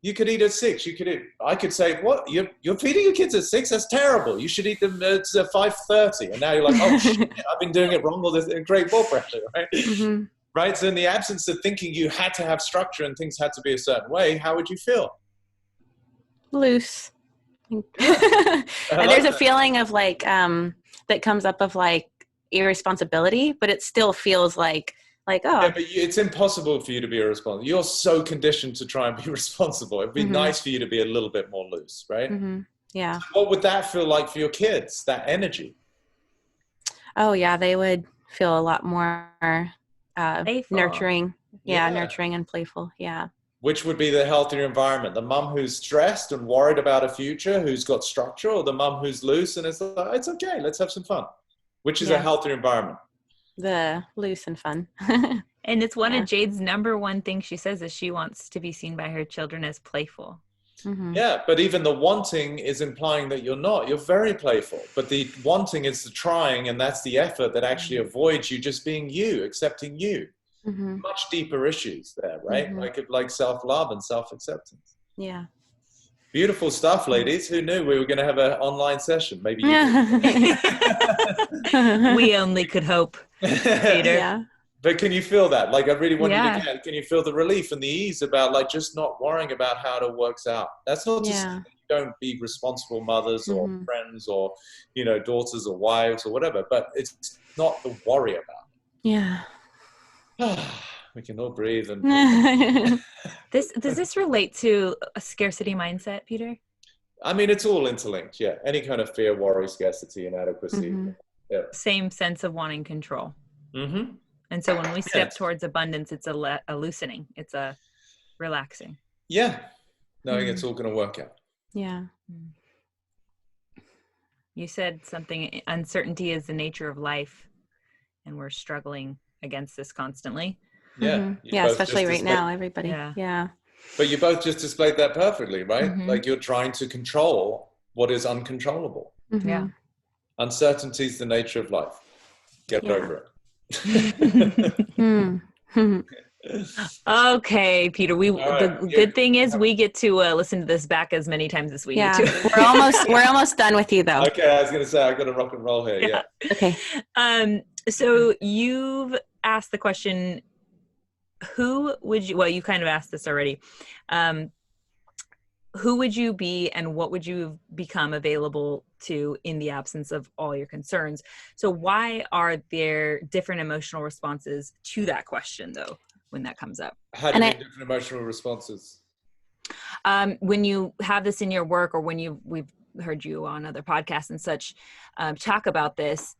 you could eat at 6. I could say, what? You're feeding your kids at 6? That's terrible. You should eat them at 5:30. And now you're like, oh, shit, I've been doing it wrong. All this great ball pressure, right? Right? So in the absence of thinking you had to have structure and things had to be a certain way, how would you feel? Loose. And there's a feeling of like that comes up of like irresponsibility, but it still feels like oh yeah, but it's impossible for you to be irresponsible. You're so conditioned to try and be responsible. It'd be nice for you to be a little bit more loose, right? Yeah. So what would that feel like for your kids, that energy? Oh yeah, they would feel a lot more nurturing. Nurturing and playful. Yeah. Which would be the healthier environment? The mum who's stressed and worried about a future, who's got structure, or the mum who's loose and it's like, it's okay, let's have some fun. Which is a healthier environment? The loose and fun. And it's one of Jade's number one things she says is she wants to be seen by her children as playful. Yeah, but even the wanting is implying that you're not. You're very playful. But the wanting is the trying, and that's the effort that actually avoids you just being you, accepting you. Much deeper issues there, right? Like self-love and self-acceptance. Yeah. Beautiful stuff, ladies. Who knew we were going to have an online session? Maybe you We only could hope, Peter. Yeah. But can you feel that? Like, I really want you to can you feel the relief and the ease about like just not worrying about how it all works out? That's not just don't be responsible mothers or friends or, daughters or wives or whatever, but it's not the worry about it. Yeah. We can all breathe. And Does this relate to a scarcity mindset, Peter? I mean, it's all interlinked. Yeah, any kind of fear, worry, scarcity, inadequacy. Yeah. Same sense of wanting control. And so when we step towards abundance, it's a loosening. It's a relaxing. Yeah, knowing it's all going to work out. Yeah. You said something. Uncertainty is the nature of life, and we're struggling against this constantly. Yeah. Yeah, especially right now, everybody. Yeah. But you both just displayed that perfectly, right? Like you're trying to control what is uncontrollable. Yeah. Uncertainty is the nature of life. Get over it. Okay, Peter. The good thing is we get to listen to this back as many times as we need to. We're almost done with you, though. Okay, I was going to say I've got to rock and roll here. Yeah. Okay. So you've asked the question, who would you? Well, you kind of asked this already. Who would you be, and what would you become available to in the absence of all your concerns? So why are there different emotional responses to that question, though, when that comes up? How do you mean different emotional responses? When you have this in your work, or when we've heard you on other podcasts and such talk about this,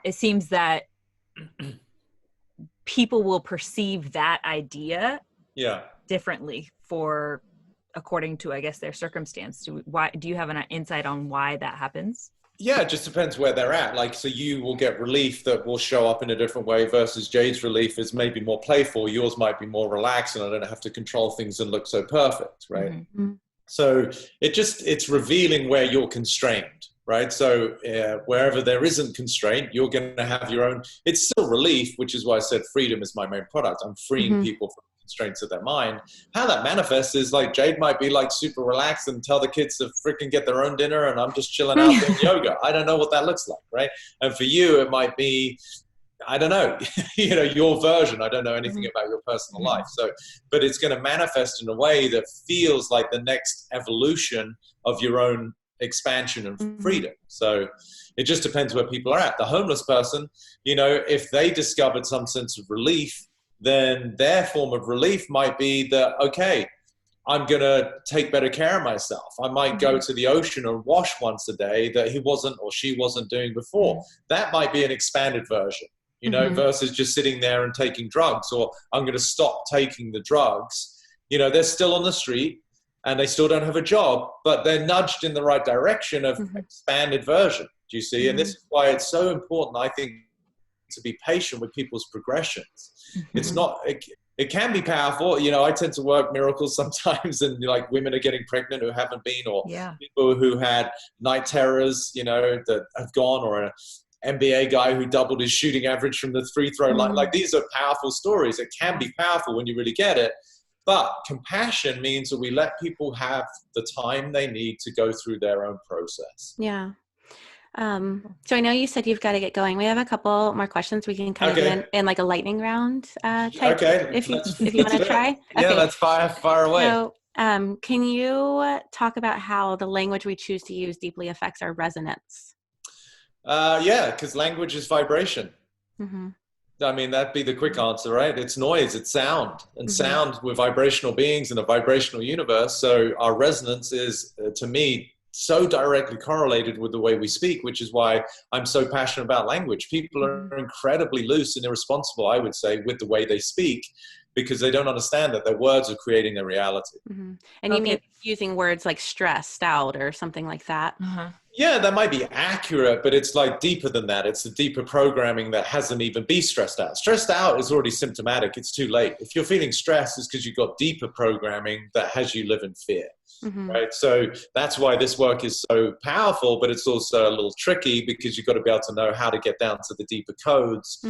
it seems that people will perceive that idea differently according to, I guess, their circumstance. Do you have an insight on why that happens? Yeah, it just depends where they're at. Like, so you will get relief that will show up in a different way versus Jade's relief is maybe more playful. Yours might be more relaxed and I don't have to control things and look so perfect, right? So it's revealing where you're constrained. right? So wherever there isn't constraint, you're going to have your own. It's still relief, which is why I said freedom is my main product. I'm freeing people from constraints of their mind. How that manifests is like Jade might be like super relaxed and tell the kids to freaking get their own dinner, and I'm just chilling out doing yoga. I don't know what that looks like, right? And for you, it might be, I don't know, you know, your version. I don't know anything about your personal life. So, but it's going to manifest in a way that feels like the next evolution of your own expansion and freedom. So it just depends where people are at. The homeless person, you know, if they discovered some sense of relief, then their form of relief might be that, okay, I'm going to take better care of myself. I might go to the ocean and wash once a day that he wasn't or she wasn't doing before. That might be an expanded version, you know, versus just sitting there and taking drugs, or I'm going to stop taking the drugs. You know, they're still on the street and they still don't have a job, but they're nudged in the right direction of expanded version. Do you see? And this is why it's so important, I think, to be patient with people's progressions. It's not, it can be powerful. You know, I tend to work miracles sometimes, and like women are getting pregnant who haven't been, or people who had night terrors, you know, that have gone, or an NBA guy who doubled his shooting average from the free throw line. Like, these are powerful stories. It can be powerful when you really get it. But compassion means that we let people have the time they need to go through their own process. Yeah. So I know you said you've got to get going. We have a couple more questions we can kind of do in like a lightning round type. Okay. If you want to try. Yeah, let's fire away. So can you talk about how the language we choose to use deeply affects our resonance? Yeah, because language is vibration. I mean, that'd be the quick answer, right? It's noise, it's sound. And sound, we're vibrational beings in a vibrational universe. So our resonance is, to me, so directly correlated with the way we speak, which is why I'm so passionate about language. People are incredibly loose and irresponsible, I would say, with the way they speak, because they don't understand that their words are creating their reality. And you mean using words like stressed out or something like that? Yeah, that might be accurate, but it's like deeper than that. It's the deeper programming that hasn't even been stressed out. Stressed out is already symptomatic. It's too late. If you're feeling stressed, it's because you've got deeper programming that has you live in fear, right? So that's why this work is so powerful, but it's also a little tricky, because you've got to be able to know how to get down to the deeper codes,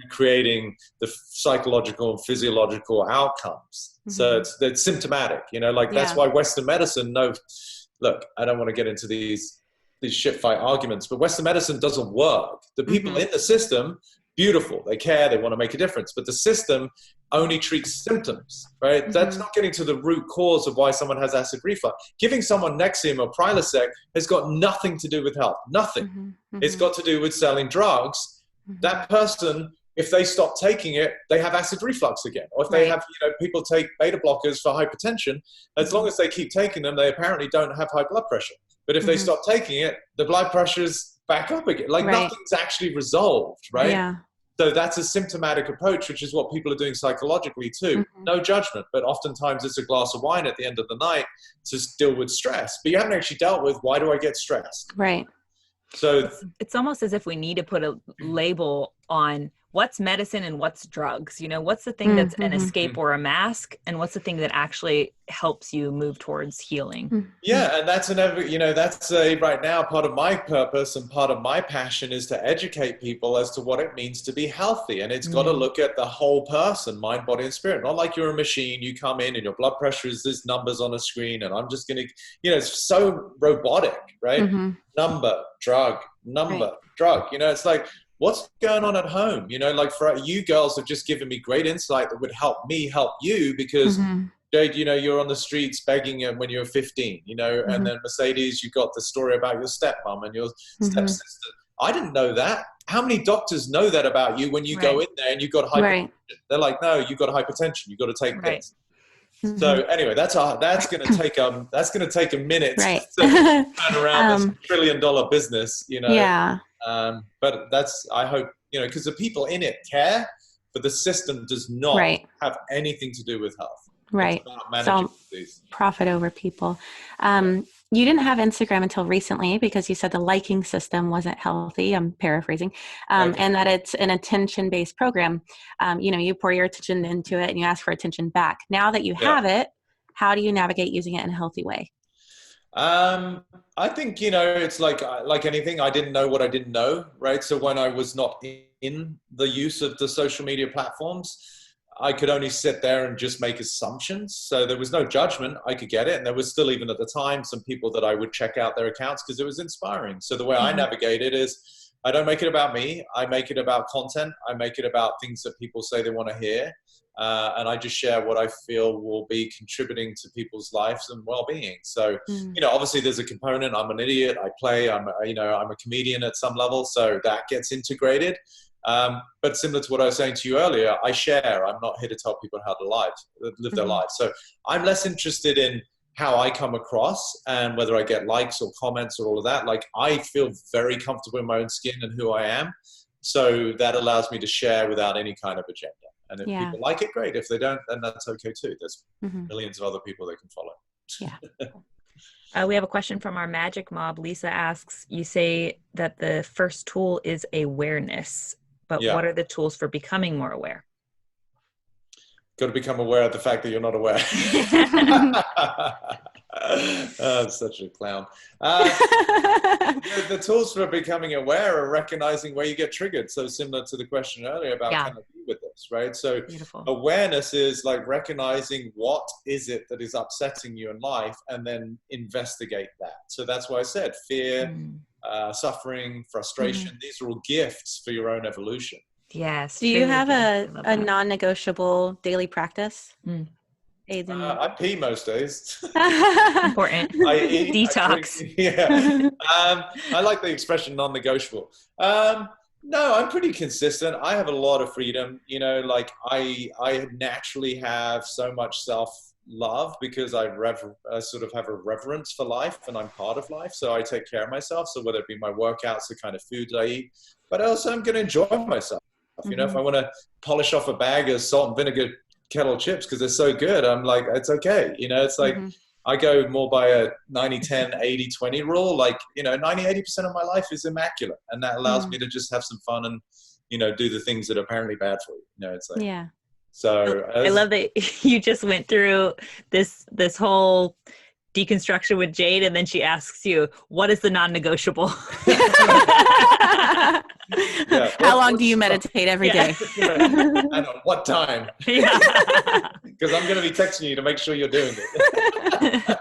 creating the psychological and physiological outcomes. So it's symptomatic, you know, like that's why Western medicine, look, I don't want to get into these shit fight arguments, but Western medicine doesn't work. The people in the system, beautiful, they care, they want to make a difference, but the system only treats symptoms, right? That's not getting to the root cause of why someone has acid reflux. Giving someone Nexium or Prilosec has got nothing to do with health, nothing. It's got to do with selling drugs. That person, if they stop taking it, they have acid reflux again. Or if they have, you know, people take beta blockers for hypertension, as long as they keep taking them, they apparently don't have high blood pressure. But if they stop taking it, the blood pressure's back up again. Like nothing's actually resolved, right? Yeah. So that's a symptomatic approach, which is what people are doing psychologically too. No judgment, but oftentimes it's a glass of wine at the end of the night to deal with stress. But you haven't actually dealt with, why do I get stressed? Right. So it's almost as if we need to put a label on what's medicine and what's drugs. You know, what's the thing that's an escape or a mask, and what's the thing that actually helps you move towards healing? Yeah, and that's right now part of my purpose and part of my passion is to educate people as to what it means to be healthy. And it's got to look at the whole person, mind, body, and spirit. Not like you're a machine. You come in and your blood pressure is this numbers on a screen, and I'm just going to, you know, it's so robotic, right? Number, drug, drug. You know, it's like, what's going on at home? You know, like for you girls have just given me great insight that would help me help you, because Jade, you know, you're on the streets begging when you're 15, you know, and then Mercedes, you got the story about your stepmom and your stepsister. I didn't know that. How many doctors know that about you when you go in there and you've got hypertension? They're like, no, you've got hypertension. You've got to take this. So anyway, that's going to take a minute to turn around this $1 trillion business, you know. Yeah. But I hope, you know, because the people in it care, but the system does not have anything to do with health. Right. So profit over people. You didn't have Instagram until recently because you said the liking system wasn't healthy. I'm paraphrasing. And that it's an attention-based program. You know, you pour your attention into it and you ask for attention back. Now that you have it, how do you navigate using it in a healthy way? I think, it's like anything. I didn't know what I didn't know, right? So when I was not in the use of the social media platforms, I could only sit there and just make assumptions. So there was no judgment. I could get it. And there was still, even at the time, some people that I would check out their accounts because it was inspiring. So the way I navigate it is I don't make it about me. I make it about content. I make it about things that people say they want to hear. And I just share what I feel will be contributing to people's lives and well-being. So, obviously there's a component. I'm an idiot. I play. I'm a comedian at some level. So that gets integrated. But similar to what I was saying to you earlier, I share. I'm not here to tell people how to live their lives. So I'm less interested in how I come across and whether I get likes or comments or all of that. Like, I feel very comfortable in my own skin and who I am. So that allows me to share without any kind of agenda. And if people like it, great. If they don't, then that's okay too. There's millions of other people they can follow. Yeah. We have a question from our magic mob. Lisa asks, you say that the first tool is awareness, but what are the tools for becoming more aware? Got to become aware of the fact that you're not aware. I'm such a clown. The tools for becoming aware are recognizing where you get triggered. So similar to the question earlier about can I be with this, right? So awareness is like recognizing what is it that is upsetting you in life and then investigate that. So that's why I said fear, suffering, frustration. These are all gifts for your own evolution. Yes. Do you have a non-negotiable daily practice? I pee most days. Important. I eat. Detox. I like the expression non-negotiable. No, I'm pretty consistent. I have a lot of freedom. Like I naturally have so much self-love because I sort of have a reverence for life and I'm part of life. So I take care of myself. So whether it be my workouts, the kind of foods I eat, but also I'm going to enjoy myself. If I want to polish off a bag of salt and vinegar kettle chips because they're so good, I'm like, it's okay. It's like I go more by a 90-10, 80-20 rule. Like, 90-80% of my life is immaculate. And that allows me to just have some fun and, do the things that are apparently bad for you. It's like, so I love that you just went through this whole deconstruction with Jade, and then she asks you, what is the non-negotiable? How long do you meditate every day? And at what time? Because I'm going to be texting you to make sure you're doing it.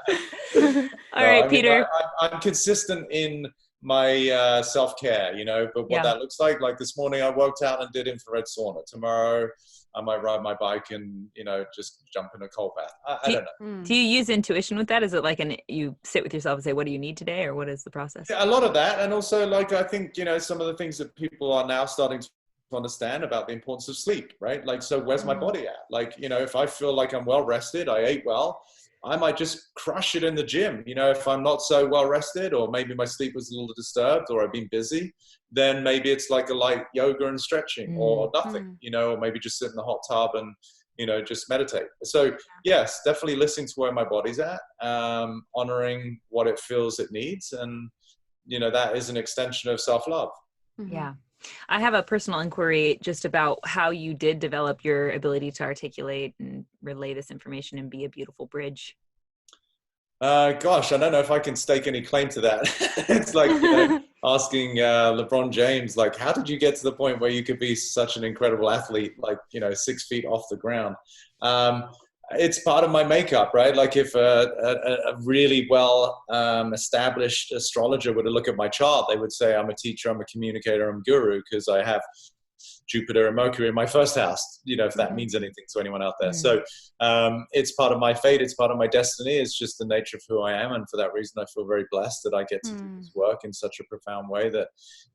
All right, Peter. I'm consistent in my self-care, but what that looks like this morning I worked out and did infrared sauna. Tomorrow I might ride my bike and, just jump in a cold bath. I don't know. Do you use intuition with that? Is it like you sit with yourself and say, what do you need today? Or what is the process? Yeah, a lot of that. And also I think, some of the things that people are now starting to understand about the importance of sleep, right? Like, so where's my body at? Like, if I feel like I'm well rested, I ate well, I might just crush it in the gym. If I'm not so well rested, or maybe my sleep was a little disturbed, or I've been busy, then maybe it's like a light yoga and stretching or nothing, or maybe just sit in the hot tub and, just meditate. So yes, definitely listening to where my body's at, honoring what it feels it needs. And, that is an extension of self-love. Yeah. I have a personal inquiry just about how you did develop your ability to articulate and relay this information and be a beautiful bridge. Gosh, I don't know if I can stake any claim to that. It's like asking LeBron James, like, how did you get to the point where you could be such an incredible athlete, like, 6 feet off the ground? It's part of my makeup, right? Like if a really well established astrologer were to look at my chart, they would say I'm a teacher, I'm a communicator, I'm a guru, because I have Jupiter and Mercury in my first house, if that means anything to anyone out there. So it's part of my fate. It's part of my destiny. It's just the nature of who I am. And for that reason, I feel very blessed that I get to do this work in such a profound way that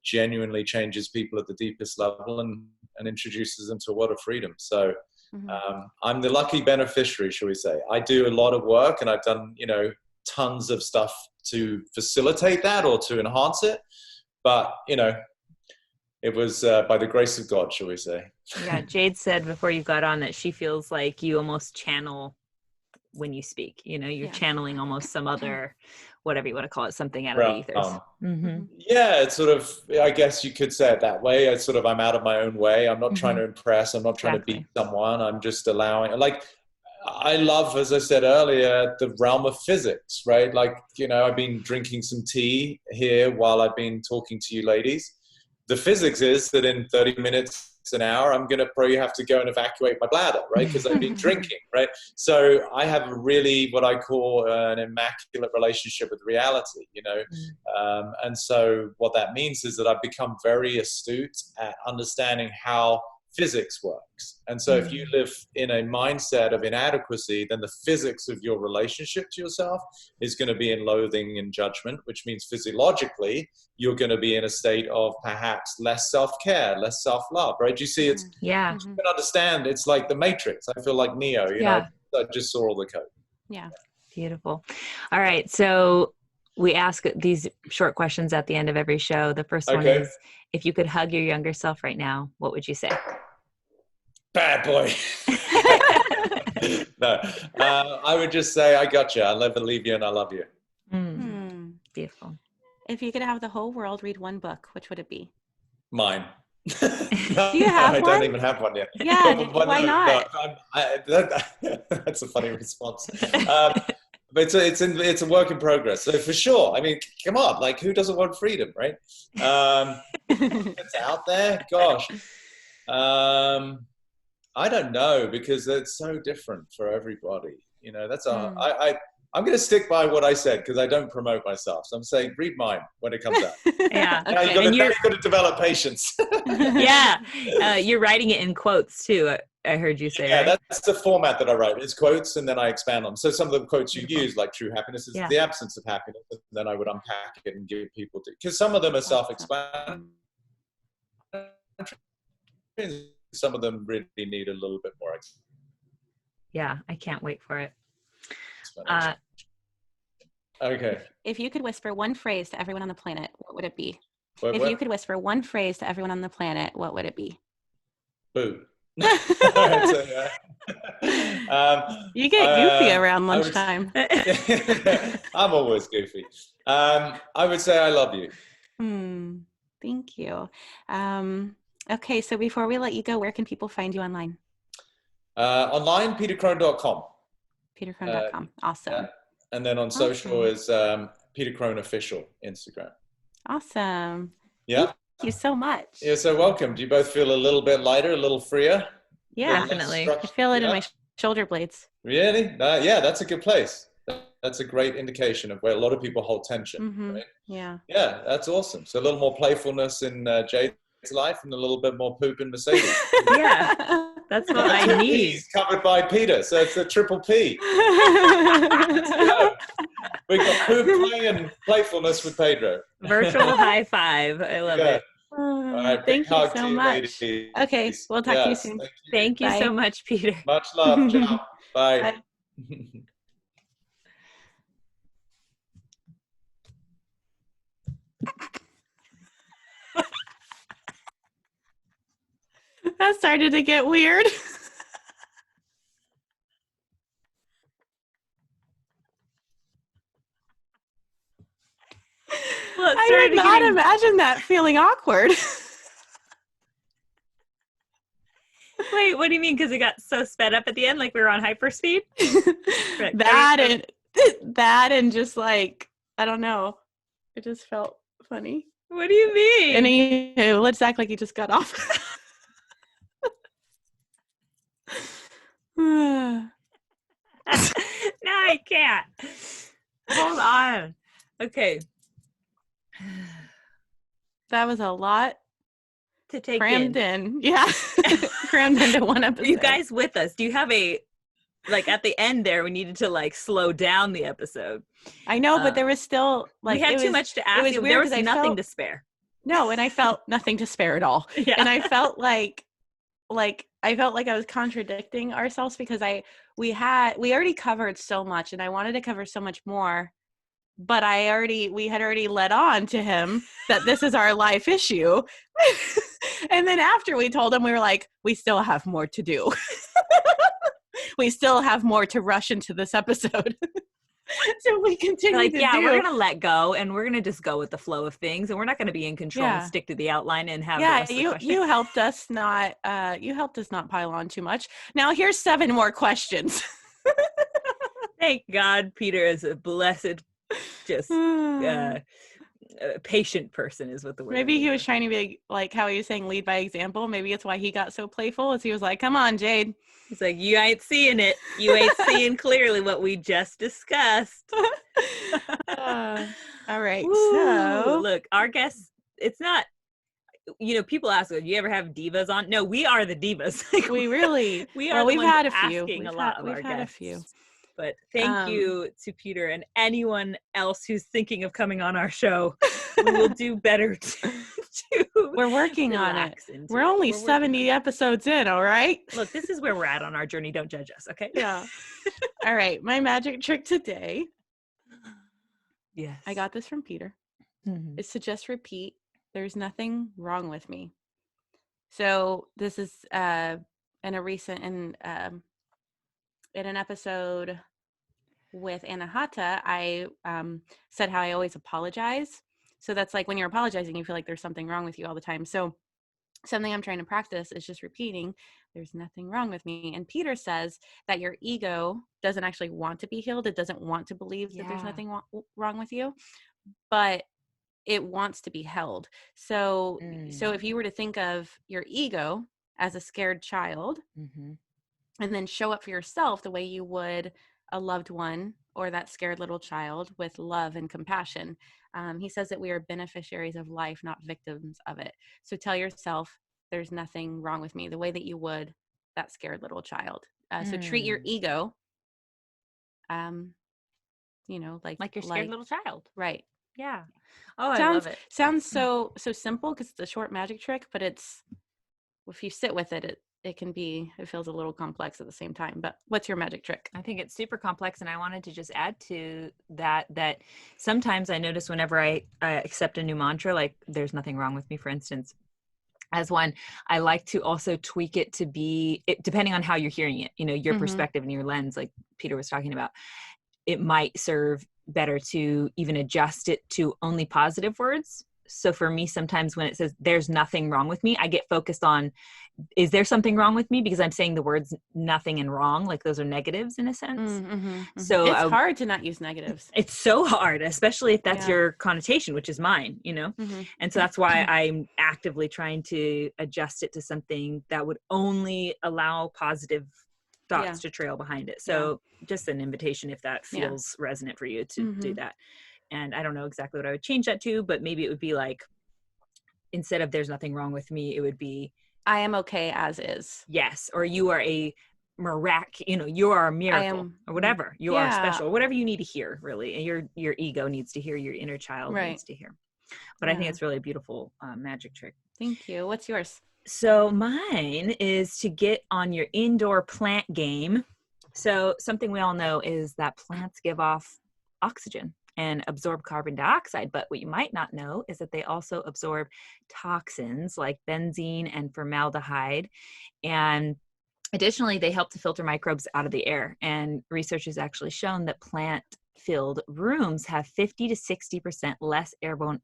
genuinely changes people at the deepest level and introduces them to a world of freedom. So I'm the lucky beneficiary, shall we say. I do a lot of work and I've done, tons of stuff to facilitate that or to enhance it. But, it was by the grace of God, shall we say. Yeah, Jade said before you got on that she feels like you almost channel when you speak. You're channeling almost some other, whatever you want to call it, something out of the ethers. Yeah, it's sort of, I guess you could say it that way. It's sort of, I'm out of my own way. I'm not trying to impress. I'm not trying to beat someone. I'm just allowing, like, I love, as I said earlier, the realm of physics, right? Like, I've been drinking some tea here while I've been talking to you ladies. The physics is that in 30 minutes, an hour, I'm going to probably have to go and evacuate my bladder, right? Because I've been drinking, right? So I have a really, what I call an immaculate relationship with reality, and so what that means is that I've become very astute at understanding how physics works. And so if you live in a mindset of inadequacy, then the physics of your relationship to yourself is going to be in loathing and judgment, which means physiologically, you're going to be in a state of perhaps less self-care, less self-love, right? You see, it's, you can understand, it's like the Matrix. I feel like Neo, I just saw all the code. Yeah. Beautiful. All right. So we ask these short questions at the end of every show. The first one is, if you could hug your younger self right now, what would you say? Bad boy. No, I would just say, I got you. I'll never leave you and I love you. Beautiful. If you could have the whole world read one book, which would it be? Mine. Do you have I one? don't even have one yet. Yeah, why not? That's a funny response. But it's a work in progress. So for sure, I mean, come on, like who doesn't want freedom, right? It's out there. Gosh. I don't know, because it's so different for everybody. That's I'm going to stick by what I said because I don't promote myself. So I'm saying read mine when it comes out. Yeah. Now you've got to develop patience. Yeah. You're writing it in quotes too. I heard you say. Yeah, right? that's the format that I write. It's quotes and then I expand on. So some of the quotes you use, like true happiness is the absence of happiness. And then I would unpack it and give people because some of them are self-explanatory. Some of them really need a little bit more. Yeah, I can't wait for it. Okay. If you could whisper one phrase to everyone on the planet, what would it be? What? You could whisper one phrase to everyone on the planet, what would it be? Boo. You get goofy around lunchtime. I'm always goofy. I would say I love you. Thank you. Okay, so before we let you go, where can people find you online? Online, petercrone.com. petercrone.com. Awesome. Yeah. And then on social is Peter Crone Official Instagram. Awesome. Yeah. Thank you so much. You're so welcome. Do you both feel a little bit lighter, a little freer? Yeah, definitely. I feel it in my shoulder blades. Really? Yeah, that's a good place. That's a great indication of where a lot of people hold tension. Right? Yeah. Yeah, that's awesome. So a little more playfulness in Jade's life and a little bit more poop in Mercedes. Yeah, that's what I need. P's covered by Peter, so it's a triple P. Let's go. We've got poop, play, and playfulness with Pedro. Virtual high five. I love it. All right, thank you so much. Ladies. Okay, we'll talk to you soon. Thank you so much, Peter. Much love. Ciao. Bye. Bye. That started to get weird. Well, I did not imagine that feeling awkward. Wait, what do you mean? Because it got so sped up at the end, like we were on hyperspeed? that and just like, I don't know. It just felt funny. What do you mean? And let's act like he just got off. No, I can't. Hold on. Okay. That was a lot to take crammed in. Yeah. Crammed into one episode. You guys with us? Do you have at the end there, we needed to slow down the episode. I know, but there was still we had too much to ask you. There was nothing to spare. No, and I felt nothing to spare at all. Yeah. And I felt like I was contradicting ourselves because we already covered so much and I wanted to cover so much more, but we had already led on to him that this is our life issue. And then after we told him, we were like, we still have more to do. We still have more to rush into this episode. So we continue we're going to let go and we're going to just go with the flow of things and we're not going to be in control and stick to the outline and have the rest of the questions. You helped us not pile on too much. Now here's 7 more questions. Thank God Peter is a blessed, just patient person is what the word. Maybe he was trying to be like how he was saying lead by example. Maybe it's why he got so playful, as he was like, come on, Jade. He's like, you ain't seeing it. You ain't seeing clearly what we just discussed. All right. Woo. So look, our guests, it's not, people ask, do you ever have divas on? No, we are the divas. Like, we really, we are we've had a few. asking a lot of our We've had guests. a few. But thank you to Peter and anyone else who's thinking of coming on our show. We will do better we're working on it. We're only 70 episodes in, all right? Look, this is where we're at on our journey. Don't judge us, okay? Yeah. All right. My magic trick today. Yes. I got this from Peter. Mm-hmm. Is to just repeat, there's nothing wrong with me. So this is in an episode with Anahata, I said how I always apologize. So that's like when you're apologizing, you feel like there's something wrong with you all the time. So something I'm trying to practice is just repeating, there's nothing wrong with me. And Peter says that your ego doesn't actually want to be healed. It doesn't want to believe that there's nothing wrong with you, but it wants to be held. So if you were to think of your ego as a scared child, and then show up for yourself the way you would a loved one or that scared little child with love and compassion. He says that we are beneficiaries of life, not victims of it. So tell yourself, there's nothing wrong with me, the way that you would that scared little child. So treat your ego, like your scared little child. Right. Yeah. Oh, I love it. Sounds so simple because it's a short magic trick, but if you sit with it, it feels a little complex at the same time. But what's your magic trick? I think it's super complex. And I wanted to just add to that sometimes I notice whenever I accept a new mantra, like there's nothing wrong with me, for instance, as one, I like to also tweak it to be, depending on how you're hearing it, your perspective and your lens, like Peter was talking about, it might serve better to even adjust it to only positive words. So for me, sometimes when it says there's nothing wrong with me, I get focused on, is there something wrong with me? Because I'm saying the words nothing and wrong, like those are negatives in a sense. So it's hard to not use negatives. It's so hard, especially if that's your connotation, which is mine, And so that's why I'm actively trying to adjust it to something that would only allow positive thoughts to trail behind it. So just an invitation, if that feels resonant for you, to do that. And I don't know exactly what I would change that to, but maybe it would be like, instead of there's nothing wrong with me, it would be, I am okay as is. Yes. Or you are a you are a miracle or whatever. You are special, or whatever you need to hear, really. And your ego needs to hear, your inner child needs to hear. But I think it's really a beautiful magic trick. Thank you. What's yours? So mine is to get on your indoor plant game. So something we all know is that plants give off oxygen and absorb carbon dioxide. But what you might not know is that they also absorb toxins like benzene and formaldehyde. And additionally, they help to filter microbes out of the air. And research has actually shown that plant-filled rooms have 50 to 60% less airborne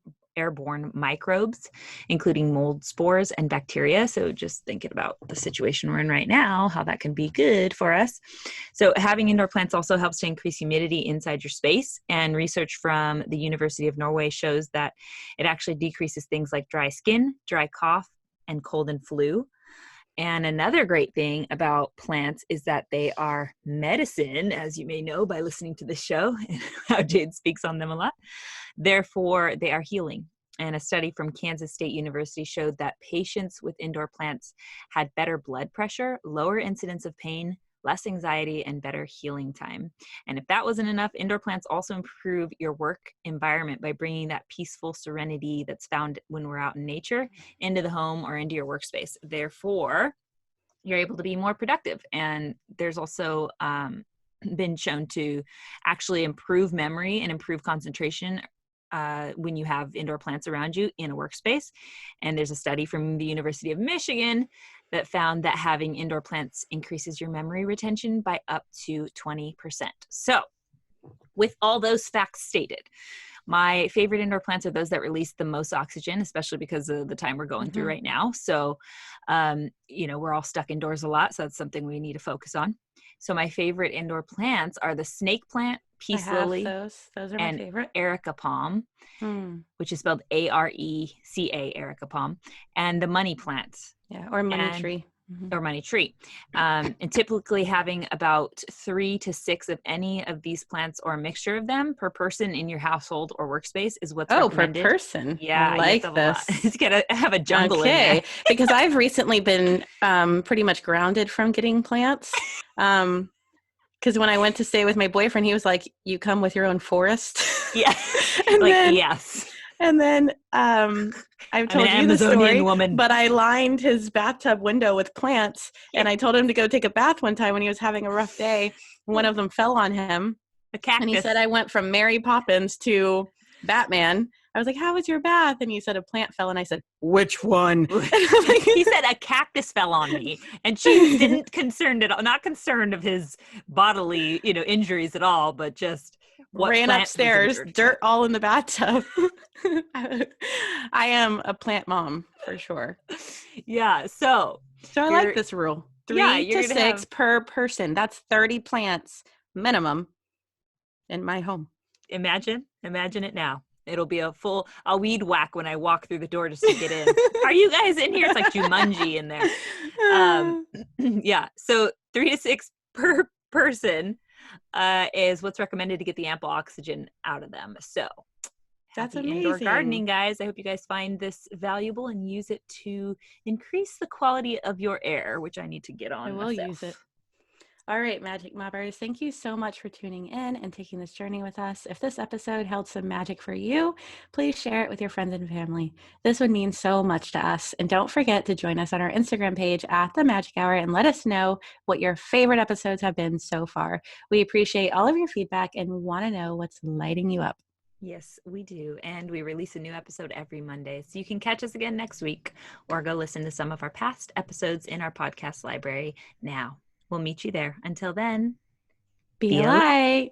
microbes, including mold spores and bacteria. So just thinking about the situation we're in right now, how that can be good for us. So having indoor plants also helps to increase humidity inside your space. And research from the University of Norway shows that it actually decreases things like dry skin, dry cough, and cold and flu. And another great thing about plants is that they are medicine, as you may know by listening to this show and how Jade speaks on them a lot. Therefore, they are healing. And a study from Kansas State University showed that patients with indoor plants had better blood pressure, lower incidence of pain, less anxiety, and better healing time. And if that wasn't enough, indoor plants also improve your work environment by bringing that peaceful serenity that's found when we're out in nature into the home or into your workspace. Therefore, you're able to be more productive. And there's also been shown to actually improve memory and improve concentration when you have indoor plants around you in a workspace. And there's a study from the University of Michigan that found that having indoor plants increases your memory retention by up to 20%. So with all those facts stated, my favorite indoor plants are those that release the most oxygen, especially because of the time we're going through right now. So, we're all stuck indoors a lot. So that's something we need to focus on. So my favorite indoor plants are the snake plant, peace lily, those. Those are my and favorite. Erica palm, which is spelled Areca, Erica palm, and the money plant. Yeah, or money tree. Or money tree. And typically having about 3 to 6 of any of these plants or a mixture of them per person in your household or workspace is what's recommended. Per person. Yeah, I like this. It's got to have a jungle in there. Because I've recently been pretty much grounded from getting plants. Because when I went to stay with my boyfriend, he was like, "You come with your own forest." Yeah, yes. And then I've told you the story, woman. but I lined his bathtub window with plants, and I told him to go take a bath one time when he was having a rough day. One of them fell on him. A cactus. And he said, I went from Mary Poppins to Batman. I was like, how was your bath? And he said, a plant fell. And I said, which one? He said, a cactus fell on me. And she didn't not concerned of his bodily, injuries at all, but just ran upstairs, dirt all in the bathtub. I am a plant mom for sure. Yeah. So I like this rule. 3 to 6 per person. That's 30 plants minimum in my home. Imagine it now. It'll be a weed whack when I walk through the door just to get in. Are you guys in here? It's like Jumanji in there. Yeah. So 3 to 6 per person is what's recommended to get the ample oxygen out of them. So that's amazing. Indoor gardening, guys. I hope you guys find this valuable and use it to increase the quality of your air, which I need to get on. I will use it. All right, Magic Mobbers, thank you so much for tuning in and taking this journey with us. If this episode held some magic for you, please share it with your friends and family. This would mean so much to us. And don't forget to join us on our Instagram page at The Magic Hour and let us know what your favorite episodes have been so far. We appreciate all of your feedback and want to know what's lighting you up. Yes, we do. And we release a new episode every Monday. So you can catch us again next week or go listen to some of our past episodes in our podcast library now. We'll meet you there. Until then, be a light.